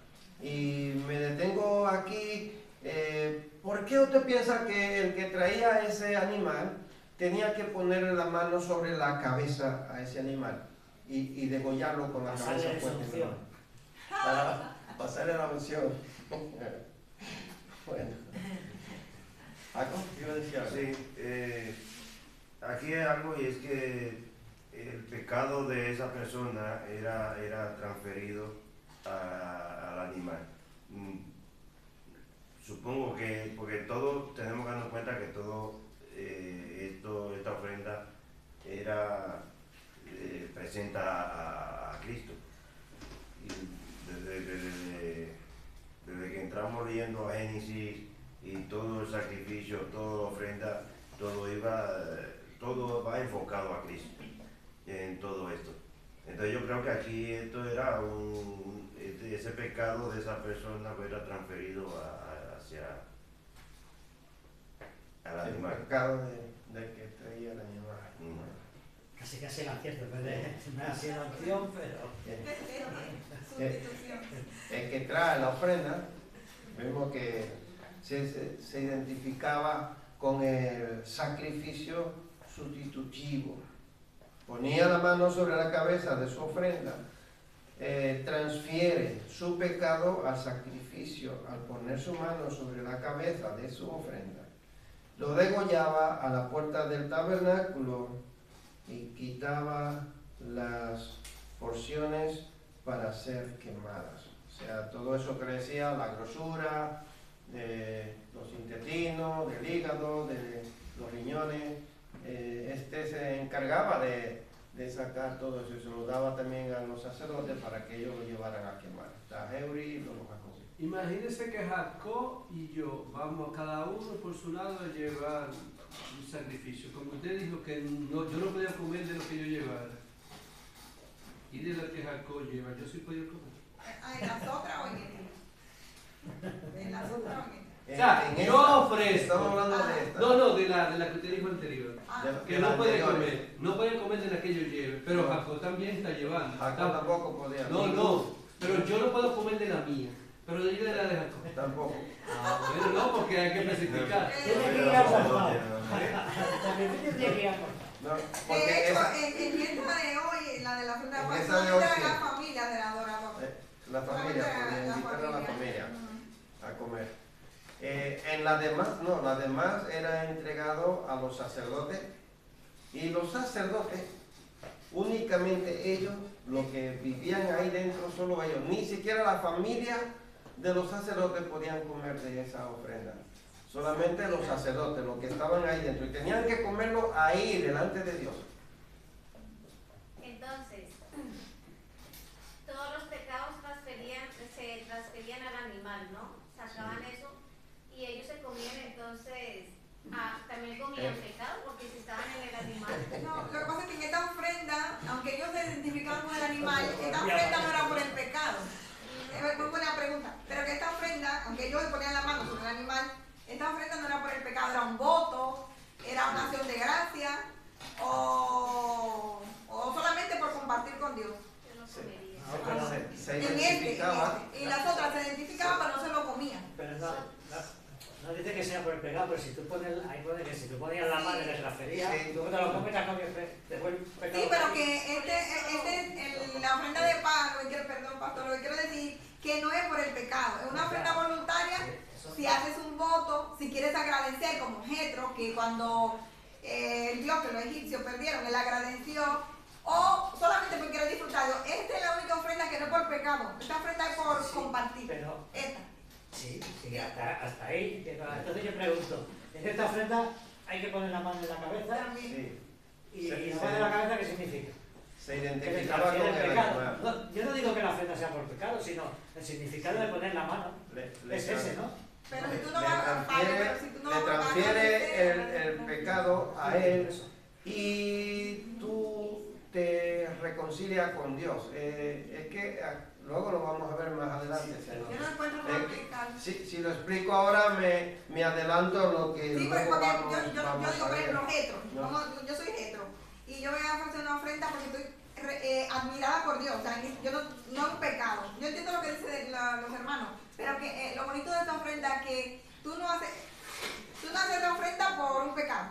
Y me detengo aquí. ¿Por qué usted piensa que el que traía ese animal tenía que ponerle la mano sobre la cabeza a ese animal y degollarlo con la cabeza fuerte? Para pasarle la unción. Bueno. ¿Algo? Yo decía. Sí, aquí hay algo, y es que el pecado de esa persona era transferido al animal. Supongo que, porque todos tenemos que darnos cuenta que todo esta ofrenda presenta a Cristo. Y desde que entramos leyendo a Génesis, y todo el sacrificio, toda la ofrenda, todo va enfocado a Cristo en todo esto. Entonces yo creo que aquí esto era ese pecado de esa persona era transferido hacia al animal. El pecado del que traía el animal. Casi el acierto, en vez de me ha sido la opción, pero... Sustitución. El que trae la ofrenda, vemos que se identificaba con el sacrificio sustitutivo. Ponía la mano sobre la cabeza de su ofrenda, transfiere su pecado al sacrificio al poner su mano sobre la cabeza de su ofrenda. Lo degollaba a la puerta del tabernáculo y quitaba las porciones para ser quemadas. O sea, todo eso que decía, la grosura de los intestinos, del hígado, de los riñones, se encargaba de sacar todo eso y se lo daba también a los sacerdotes para que ellos lo llevaran a quemar. Está Heuri y los Jacob. Imagínense que Jacob y yo vamos cada uno por su lado a llevar un sacrificio. Como usted dijo que yo no podía comer de lo que yo llevara y de lo que Jacob lleva, yo sí podía comer. ¿En las otras o en esta? ¿En las otras o en esta? O sea, En yo esta, ofrezco. estamos hablando de esta. No, de la que usted dijo anterior. De Que la no puede anterior. comer, no puede comer de la que yo lleve, pero No. Jacob también está llevando. Jacob tampoco podía. No, pero yo no puedo comer de la mía. Pero dile la de Jacob. Tampoco. Bueno, no, porque hay que especificar. Tiene que ir almorzado. También tiene que ir almorzado. No, De porque hecho, esa, en esta de hoy, la de la ofrenda En de esa de hoy, era sí. la familia del adorador. la familia, podía invitar a la familia Ujú. a comer. En las demás, no, las demás era entregado a los sacerdotes, y los sacerdotes, únicamente ellos, los que vivían ahí dentro, solo ellos, ni siquiera la familia de los sacerdotes podían comer de esa ofrenda. Solamente los sacerdotes, los que estaban ahí dentro, y tenían que comerlo ahí, delante de Dios. Entonces, todos los pecados se transferían al animal, ¿no? Sacaban eso y ellos se comían, entonces, también comían pecado porque si estaban en el animal. No, lo que pasa es que en esta ofrenda, aunque ellos se identificaban con el animal, esta ofrenda no era por el pecado. Es muy buena pregunta. Pero que esta ofrenda, aunque ellos le ponían la mano sobre el animal, esta ofrenda no era por el pecado, era un voto, era una acción de gracia, o solamente por compartir con Dios. Yo no comería. Se En identificaba. y las otras se identificaban pero no se lo comían. Pero no dice que sea por el pecado, pero si tú pones, ahí pone que si tú ponías la mano y le transferías, Sí. luego te lo comes, te comes después el pecado. Sí, pero que la ofrenda de pan, perdón, pastor, lo que quiero decir, que no es por el pecado, es una ofrenda voluntaria. Si haces un voto, si quieres agradecer, como Jetro, que cuando el Dios que los egipcios perdieron, él agradeció, o solamente porque quiere disfrutarlo. Esta es la única ofrenda que no es por pecado, esta ofrenda es por compartir. Pero, Esta. sí, hasta ahí. Entonces yo pregunto, en esta ofrenda hay que poner la mano en la cabeza, Sí, y Sí, la sí. mano en la cabeza, ¿qué significa? se Que le identificaba con transfiere el el pecado. animal. No, yo no digo que la ofrenda sea por pecado, sino el significado de poner la mano Le es ese, ¿no? Pero si tú no le vas a transfiere, si tú no le vas a transfiere el pecado a él, y tú te reconcilias con Dios. Es que luego lo vamos a ver más adelante. Señor. Yo no encuentro por pecado. Si lo explico ahora, me adelanto lo que Sí, luego porque vamos, yo vamos digo, a por ver. ejemplo, Jetro. ¿No? Yo soy Jetro. Y yo voy a ofrecer una ofrenda porque estoy admirada por Dios. O sea, yo no es un pecado. Yo entiendo lo que dicen los hermanos. Pero que lo bonito de esta ofrenda es que tú no haces la ofrenda por un pecado.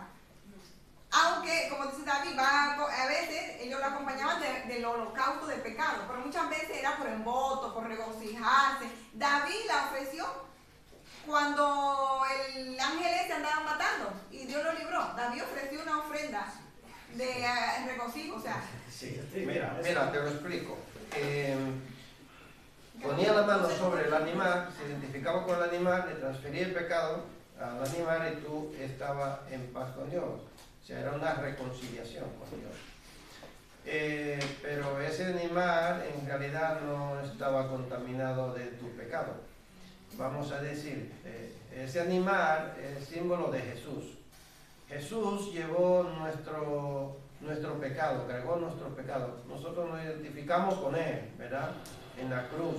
Aunque, como dice David, a veces ellos lo acompañaban del holocausto del pecado, pero muchas veces era por el voto, por regocijarse. David la ofreció cuando el ángel ese andaba matando y Dios lo libró. David ofreció una ofrenda de regocijo, o sea. Sí, mira, te lo explico. Ponía la mano sobre el animal, se identificaba con el animal, le transfería el pecado al animal y tú estabas en paz con Dios. O sea, era una reconciliación con Dios. Pero ese animal en realidad no estaba contaminado de tu pecado. Vamos a decir, ese animal es símbolo de Jesús. Jesús llevó nuestro pecado, cargó nuestro pecado. Nosotros nos identificamos con Él, ¿verdad? En la cruz.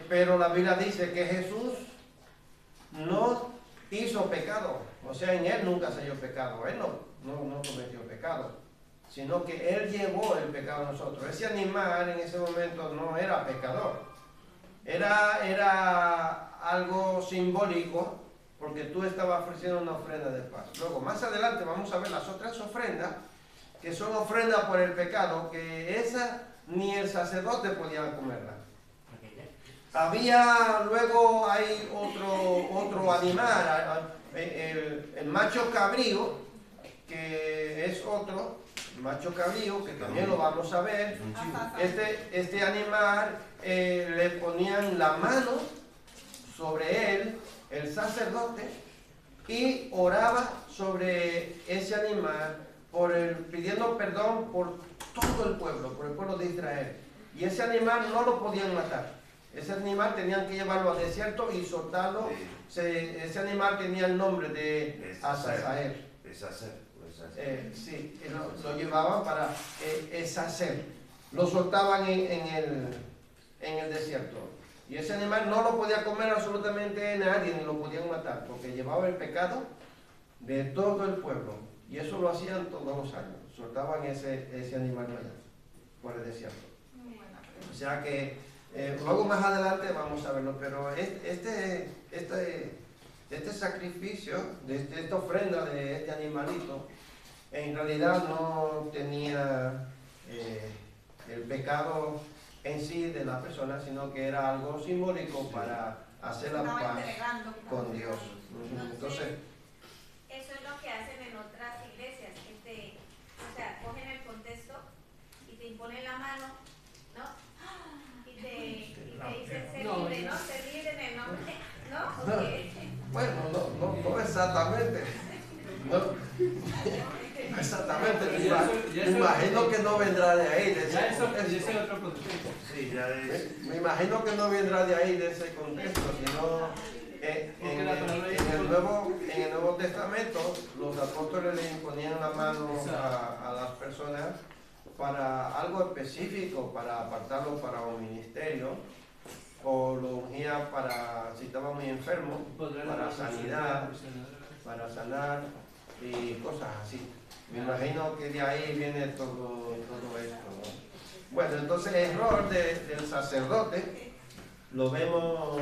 Pero la Biblia dice que Jesús no hizo pecado. O sea, en Él nunca se halló pecado. Él no cometió pecado, sino que Él llevó el pecado a nosotros. Ese animal en ese momento no era pecador. Era algo simbólico, porque tú estabas ofreciendo una ofrenda de paz. Luego, más adelante vamos a ver las otras ofrendas, que son ofrendas por el pecado, que esa ni el sacerdote podía comerla. Luego hay otro animal, el macho cabrío, que es otro, el macho cabrío, que también lo vamos a ver. Es un chivo. Este animal le ponían la mano sobre él, el sacerdote, y oraba sobre ese animal pidiendo perdón por todo el pueblo, por el pueblo de Israel. Y ese animal no lo podían matar. Ese animal tenían que llevarlo al desierto y soltarlo. Ese animal tenía el nombre de Azazel. Sí, lo llevaban para Azazel. Lo soltaban en el desierto. Y ese animal no lo podía comer absolutamente nadie, ni lo podían matar, porque llevaba el pecado de todo el pueblo. Y eso lo hacían todos los años. Soltaban ese animal allá, por el desierto. O sea que luego más adelante vamos a verlo, pero este sacrificio, esta ofrenda de este animalito, en realidad no tenía el pecado en sí de la persona, sino que era algo simbólico para hacer la Estaba paz entregando. con Dios. Entonces, eso es lo que hacen en otras iglesias, que o sea, cogen el contexto y te imponen la mano, ¿no? Y te dicen ser No, libre, no. ¿no? Ser libre en el nombre, ¿no? Porque- bueno, no exactamente. No exactamente. Me imagino que no vendrá de ahí, de Ya ese eso contexto. es otro contexto. Sí, ya es. Me imagino que no vendrá de ahí, de ese contexto, sino en el Nuevo Testamento los apóstoles le imponían la mano a las personas para algo específico, para apartarlo para un ministerio, o lo ungía para, si estaba muy enfermo, para sanidad, para sanar y cosas así. Me imagino que de ahí viene todo esto, ¿no? Bueno, entonces el error del sacerdote lo vemos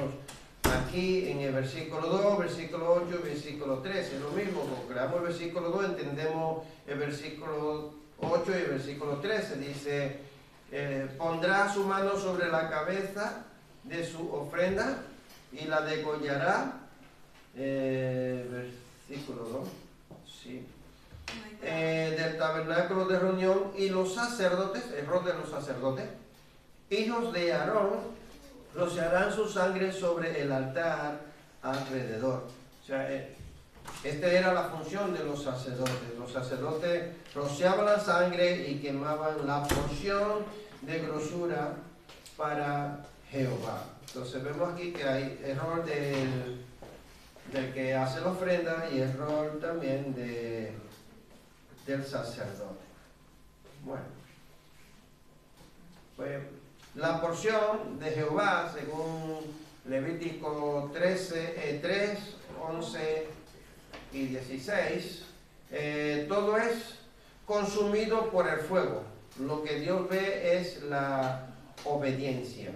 aquí en el versículo 2, versículo 8, versículo 13. Es lo mismo, cuando leamos el versículo 2 entendemos el versículo 8 y el versículo 13. Dice, pondrá su mano sobre la cabeza de su ofrenda y la degollará. Versículo 2, sí. Del tabernáculo de reunión, y los sacerdotes, error de los sacerdotes, hijos de Aarón, rociarán su sangre sobre el altar alrededor. O sea, esta era la función de los sacerdotes. Los sacerdotes rociaban la sangre y quemaban la porción de grosura para Jehová. Entonces vemos aquí que hay error del que hace la ofrenda y error también del sacerdote. Bueno, pues la porción de Jehová, según Levítico 3, 11 y 16, todo es consumido por el fuego. Lo que Dios ve es la obediencia.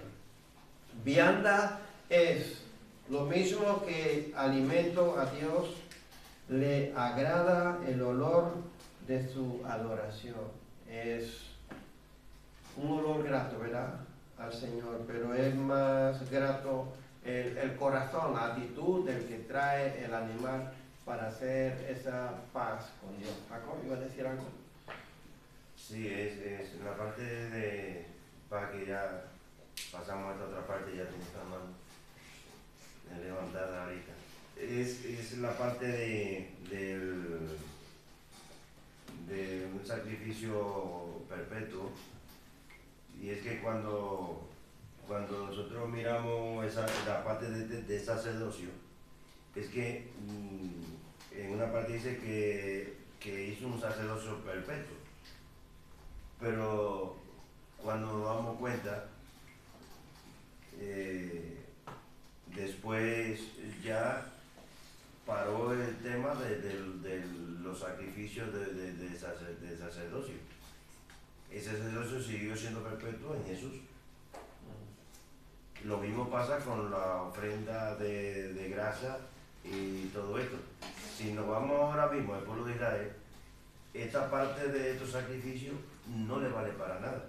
Vianda es lo mismo que alimento a Dios, le agrada el olor de su adoración. Es un olor grato, ¿verdad?, al Señor, pero es más grato el corazón, la actitud del que trae el animal para hacer esa paz con Dios. Jacob, ¿iba a decir algo? Sí, es la parte de, para que ya pasamos a esta otra parte, ya tienes la mano levantada ahorita. Es la parte de un sacrificio perpetuo, y es que cuando nosotros miramos la parte de sacerdocio, es que en una parte dice que hizo un sacerdocio perpetuo, pero cuando nos damos cuenta, después ya paró el tema de los sacrificios de sacerdocio. El sacerdocio siguió siendo perpetuo en Jesús. Lo mismo pasa con la ofrenda de grasa y todo esto. Si nos vamos ahora mismo al pueblo de Israel, esta parte de estos sacrificios no le vale para nada,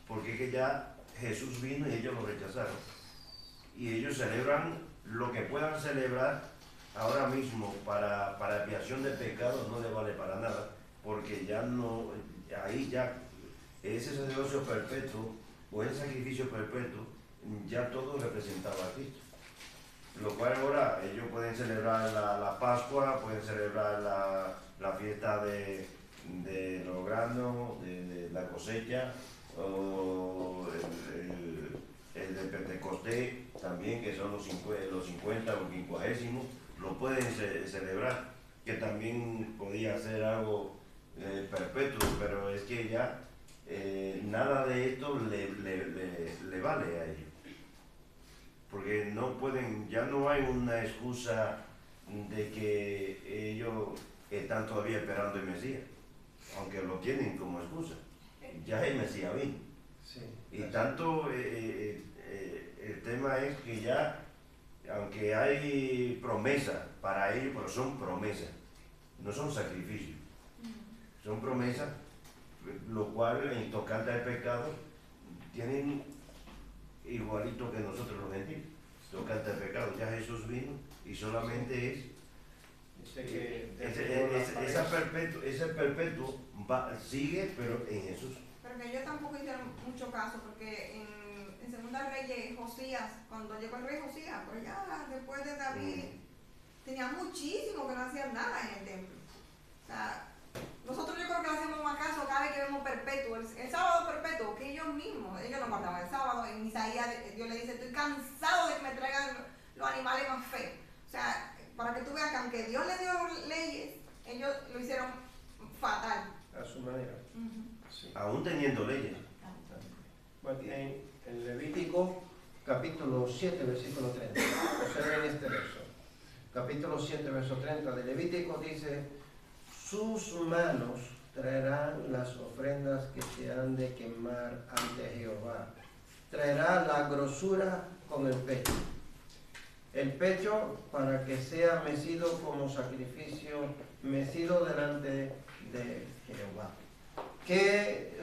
porque es que ya Jesús vino y ellos lo rechazaron, y ellos celebran lo que puedan celebrar ahora mismo para expiación de pecados, no le vale para nada, porque ya no, ahí ya ese sacerdocio perpetuo o ese sacrificio perpetuo ya todo representaba a Cristo. Lo cual ahora ellos pueden celebrar la Pascua, pueden celebrar la fiesta de los granos, de la cosecha, o el de Pentecostés también, que son los 50 o 50, lo pueden celebrar, que también podía ser algo perpetuo, pero es que ya nada de esto le vale a ellos, porque no pueden, ya no hay una excusa de que ellos están todavía esperando el Mesías, aunque lo tienen como excusa. Ya el Mesías vino. Sí. Y tanto el tema es que ya, aunque hay promesas para ellos, pero son promesas, no son sacrificios, son promesas, lo cual en tocante al pecado tienen igualito que nosotros los gentiles, tocante al pecado. Ya Jesús vino y solamente es Dice que ese perpetuo sigue, pero en Jesús. Pero que ellos tampoco hicieron mucho caso, porque en Segunda Reyes, Josías, cuando llegó el rey Josías, pues ya después de David, tenía muchísimo que no hacían nada en el templo. O sea, nosotros yo creo que le hacemos más caso cada vez que vemos perpetuo, el sábado perpetuo, que ellos mismos, ellos no guardaban el sábado. En Isaías Dios le dice, estoy cansado de que me traigan los animales más feos. O sea, para que tú veas que aunque Dios le dio leyes, ellos lo hicieron fatal. a su manera. Sí. Aún teniendo leyes. Bueno, en Levítico capítulo 7, versículo 30. Observen este verso. Capítulo 7, verso 30 de Levítico dice: sus manos traerán las ofrendas que se han de quemar ante Jehová. Traerá la grosura con el pecho. El pecho para que sea mecido como sacrificio, mecido delante de Jehová. ¿Qué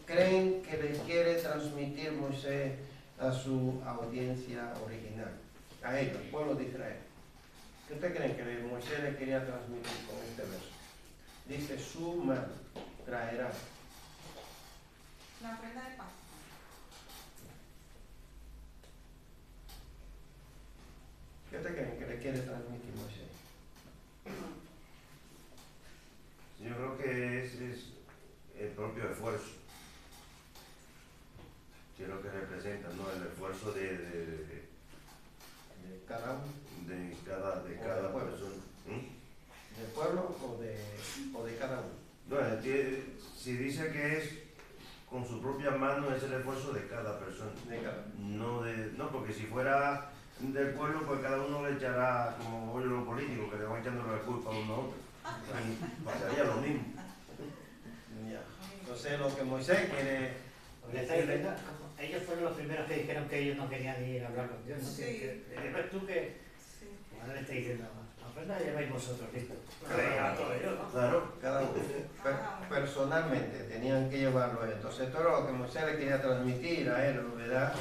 creen que le quiere transmitir Moisés a su audiencia original? A ellos, pueblo de Israel. ¿Qué ustedes creen que Moisés le quería transmitir con este verso? Dice, su mano traerá. La ofrenda de paz. ¿Qué ustedes creen que le quiere transmitir Moisés? Yo creo que es el propio esfuerzo, que es lo que representa, ¿no? El esfuerzo de cada uno. de cada pueblo. persona. ¿Del pueblo o de cada uno? No, si dice que es con su propia mano, es el esfuerzo de cada persona. De cada uno. No, porque si fuera del pueblo, pues cada uno le echará, como hoy los políticos, que le van echando la culpa a uno a otro. Y pasaría lo mismo. Ya. Entonces lo que Moisés quiere Porque está diciendo, ellos fueron los primeros que dijeron que ellos no querían ir a hablar con Dios. ¿No? Sí. Después tú que Sí. ahora le estás diciendo, la ofrenda lleváis vosotros, listo. Claro. Lleva todo ellos, ¿no? Claro. cada uno. Personalmente tenían que llevarlo. Entonces esto era lo que Moisés le quería transmitir a él, ¿verdad?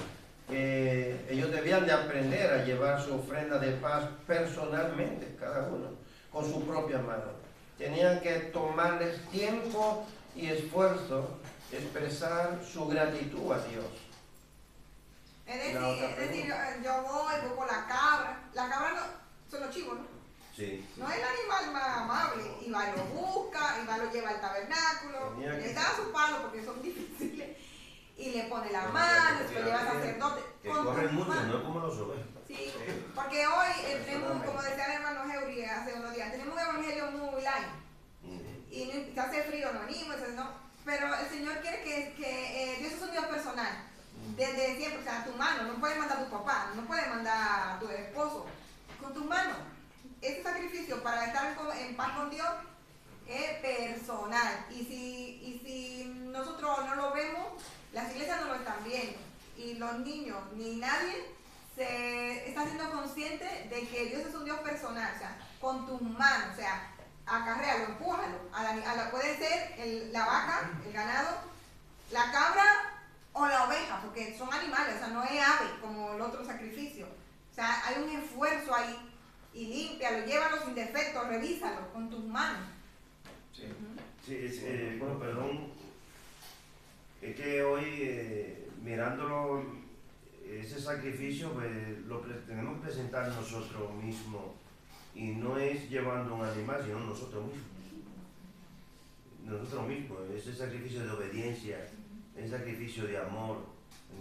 Que ellos debían de aprender a llevar su ofrenda de paz personalmente, cada uno, con su propia mano. Tenían que tomarles tiempo y esfuerzo, expresar su gratitud a Dios. Es La otra decir, pregunta. yo voy con la cabra. La cabra no, son los chivos, ¿no? Sí. No es el animal más amable. Y va y lo busca, y va y lo lleva al tabernáculo. Tenía que- Le da sus palos porque son difíciles. Y le pone la Tenía mano, que se lo lleva al tirar bien. sacerdote. Que con corren tus mucho, manos. no como los ovejas. Sí, porque hoy tenemos, como decía el hermano Heuri hace unos días, tenemos un evangelio muy light. Y se hace frío, no venimos, ¿no? Pero el Señor quiere que Dios es un Dios personal. Desde siempre, o sea, tu mano, no puedes mandar a tu papá, no puedes mandar a tu esposo, con tus manos. Ese sacrificio para estar en paz con Dios es personal. Y si nosotros no lo vemos, las iglesias no lo están viendo. Y los niños, ni nadie se está siendo consciente de que Dios es un Dios personal, o sea, con tus manos, o sea, acarréalo, empújalo. Puede ser la vaca, el ganado, la cabra o la oveja, porque son animales, o sea, no es ave como el otro sacrificio. O sea, hay un esfuerzo ahí. Y límpialo, llévalo sin defecto, revísalo con tus manos. Sí. Sí, bueno, perdón. Es que hoy, mirándolo, ese sacrificio, pues, tenemos que presentar nosotros mismos. Y no es llevando un animal, sino nosotros mismos. Nosotros mismos, ese sacrificio de obediencia, ese sacrificio de amor,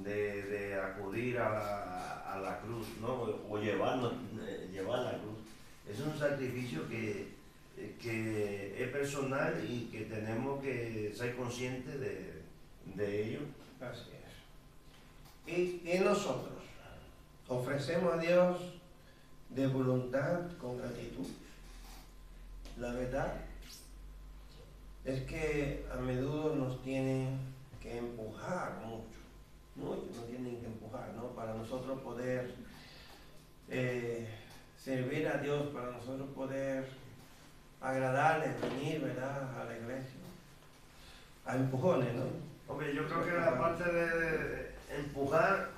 de acudir a la cruz, ¿no? O llevar la cruz. Es un sacrificio que es personal y que tenemos que ser conscientes de ello. Así es. Y nosotros ofrecemos a Dios de voluntad con gratitud. La verdad es que a menudo nos tienen que empujar mucho. No tienen que empujar, ¿no? Para nosotros poder servir a Dios, para nosotros poder agradarle, venir, ¿verdad?, a la iglesia. A empujones, ¿no? Hombre, yo creo que la parte de empujar,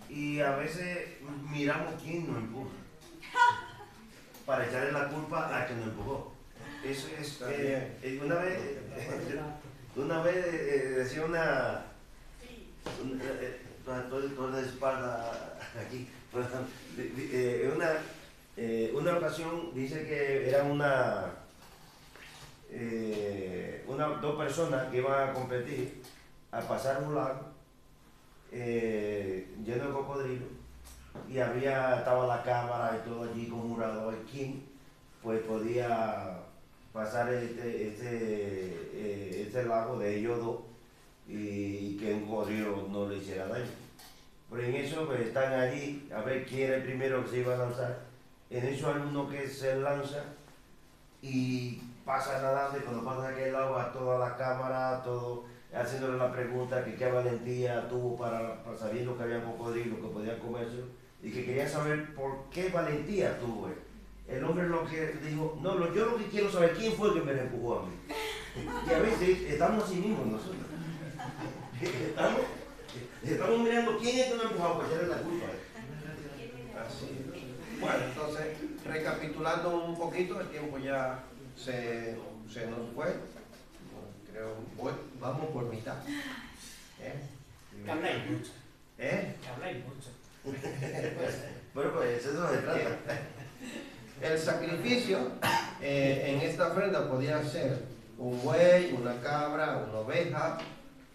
y a veces miramos quién nos empuja para echarle la culpa a quien nos empujó. Eso es una vez decía toda la espalda aquí, una ocasión dice que eran dos personas que iban a competir a pasar un lago lleno de cocodrilos, y estaba la cámara y todo allí con jurado, y quién pues podía pasar este lago de ellos dos y que un cocodrilo no le hiciera daño. Pero en eso pues, están allí a ver quién era el primero que se iba a lanzar. En eso hay uno que se lanza y pasa nadando, y cuando pasa aquel lado a toda la cámara, todo haciéndole la pregunta que qué valentía tuvo para sabiendo que había cocodrilos que podían comérselo, y que quería saber por qué valentía tuvo él. El hombre lo que dijo, no, yo lo que quiero saber quién fue el que me empujó a mí. Y a veces estamos así mismos nosotros. Estamos mirando quién es que nos empujó para echarle la culpa. Así es. Bueno, entonces, recapitulando un poquito, el tiempo ya se nos fue. Creo, vamos por mitad. Que habláis mucho. ¿Eh? Que habláis mucho. Bueno, pues eso se trata. El sacrificio en esta ofrenda podía ser un buey, una cabra, una oveja,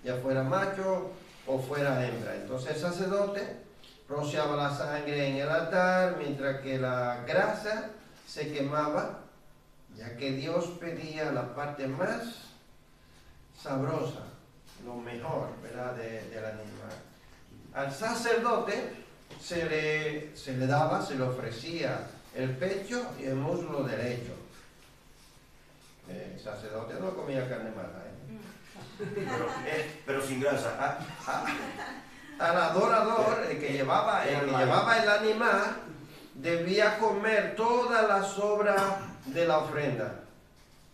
ya fuera macho o fuera hembra. Entonces el sacerdote rociaba la sangre en el altar mientras que la grasa se quemaba, ya que Dios pedía la parte más sabrosa, lo mejor, ¿verdad?, del animal. Al sacerdote se le ofrecía el pecho y el muslo derecho. El sacerdote no comía carne mala, Pero sin grasa. Al adorador, el que llevaba el animal, debía comer todas las sobras de la ofrenda.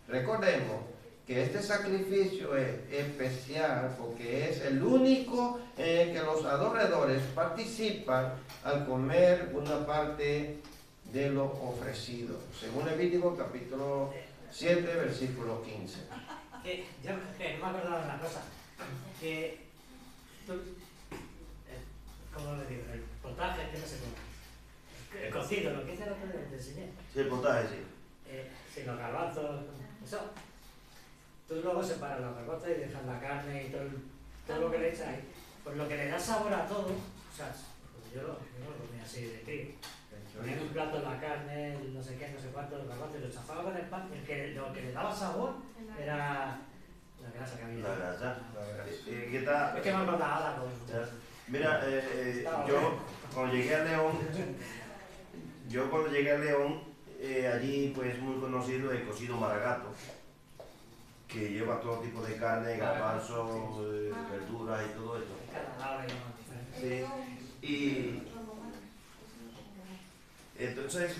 Recordemos que este sacrificio es especial porque es el único en el que los adoradores participan al comer una parte de lo ofrecido, según Levítico capítulo 7, versículo 15. Yo no me acordaba de una cosa, que tú, ¿cómo le digo? El potaje, que no sé cómo. El cocido, lo que hice el otro día, te enseñé. Sí, el potaje, sí. Sin los garbanzos, eso. Tú luego separas los garbanzos y dejas la carne y todo lo que le echas ahí. Pues lo que le da sabor a todo, o sea, yo lo comía así de crío. Ponía en un plato la carne, no sé qué, no sé cuánto, los garbanzos, y lo chafaba con el pan. Lo que le daba sabor era la grasa que había. La grasa. ¿Qué tal? Es que me acordaba ahora con... Mira, yo cuando llegué a León, allí pues es muy conocido el cocido maragato, que lleva todo tipo de carne, garbanzos, verduras y todo esto. Cada hora Sí. Y entonces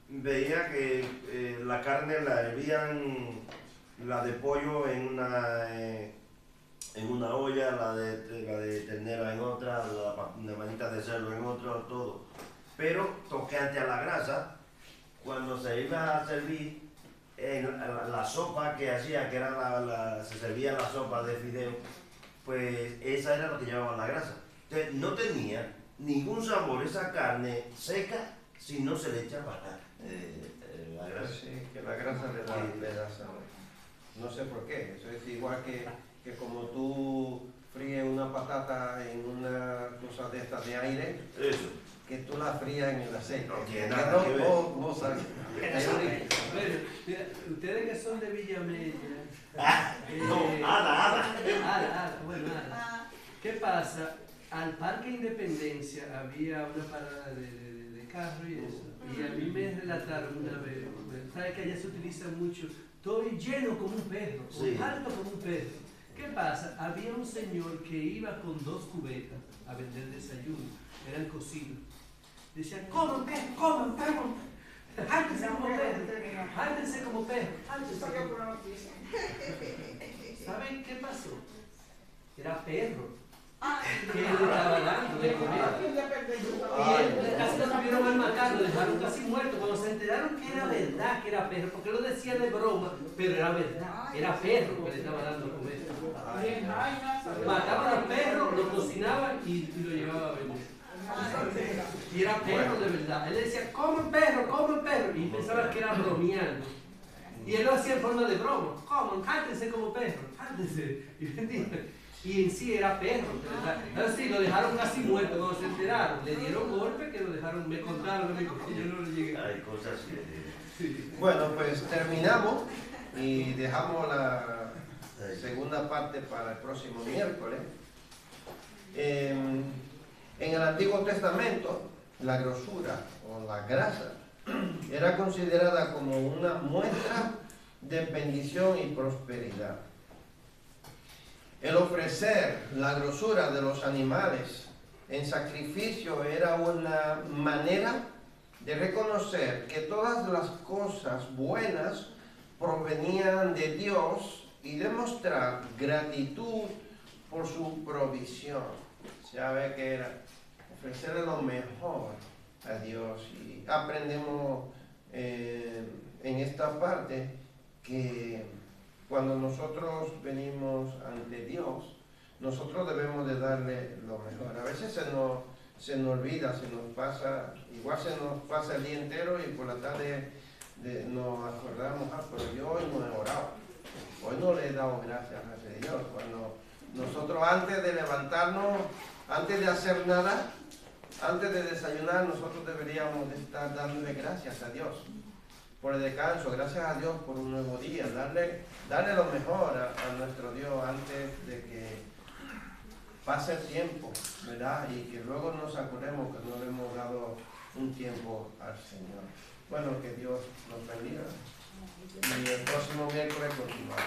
veía que la carne la hervían, la de pollo en una olla, la de ternera en otra, la manita de cerdo en otra, todo. Pero tocante a la grasa, cuando se iba a servir la sopa que hacía, que era se servía la sopa de fideo, pues esa era lo que llevaba la grasa. Entonces no tenía ningún sabor esa carne seca si no se le echaba la grasa. Sí, que la grasa le da sabor. No sé por qué. Eso es igual que como tú fríes una patata en una cosa de estas de aire, Eso. que tú la frías en el aceite. No tiene nada que ver. No sabe. Bueno, mira, ustedes que son de Villamella. No, Ada. Bueno, Ada. ¿Qué pasa? Al Parque Independencia había una parada de carro y eso. Y a mí me relataron una vez, ¿sabes que allá se utiliza mucho? Estoy lleno como un perro, Sí. alto como un perro. ¿qué pasa? Había un señor que iba con 2 cubetas a vender desayuno, eran cocidos. Decía, coman perro, jáltense como perro, jáltense como perro, jáltense Salió como por una noticia. ¿Saben qué pasó? Era perro Ay, que él estaba dando de comer. Aquí ya perdí. Y él casi lo tuvieron al matar, lo dejaron casi muerto. Cuando se enteraron que era verdad, que era perro, porque lo decía de broma, pero era verdad, era perro que le estaba dando a comer. Bien, ay, no, salió. Mataban al perro, lo cocinaban y lo llevaban a vender. Y era perro de verdad. Él decía, come perro, y pensaba que era bromeando. Y él lo hacía en forma de broma. Coman, jáltense como perro, jáltense. Y en sí era perro, ¿verdad? Así lo dejaron casi muerto cuando se enteraron. Le dieron golpe que lo dejaron, me contaron, amigo, que yo no le llegué. Hay cosas que... Sí. Bueno, pues terminamos y dejamos la segunda parte para el próximo miércoles. En el Antiguo Testamento, la grosura o la grasa era considerada como una muestra de bendición y prosperidad. El ofrecer la grosura de los animales en sacrificio era una manera de reconocer que todas las cosas buenas provenían de Dios y demostrar gratitud por su provisión. Sabe que era ofrecerle lo mejor a Dios. Y aprendemos en esta parte que cuando nosotros venimos ante Dios, nosotros debemos de darle lo mejor. A veces se nos olvida, se nos pasa, igual se nos pasa el día entero y por la tarde nos acordamos, pero yo hoy no he orado, hoy no le he dado gracias a Dios. Cuando nosotros antes de levantarnos, antes de hacer nada, antes de desayunar, nosotros deberíamos de estar dándole gracias a Dios por el descanso, gracias a Dios por un nuevo día, darle lo mejor a nuestro Dios antes de que pase el tiempo, ¿verdad? Y que luego nos acordemos que no le hemos dado un tiempo al Señor. Bueno, que Dios nos bendiga. Y el próximo miércoles continuamos.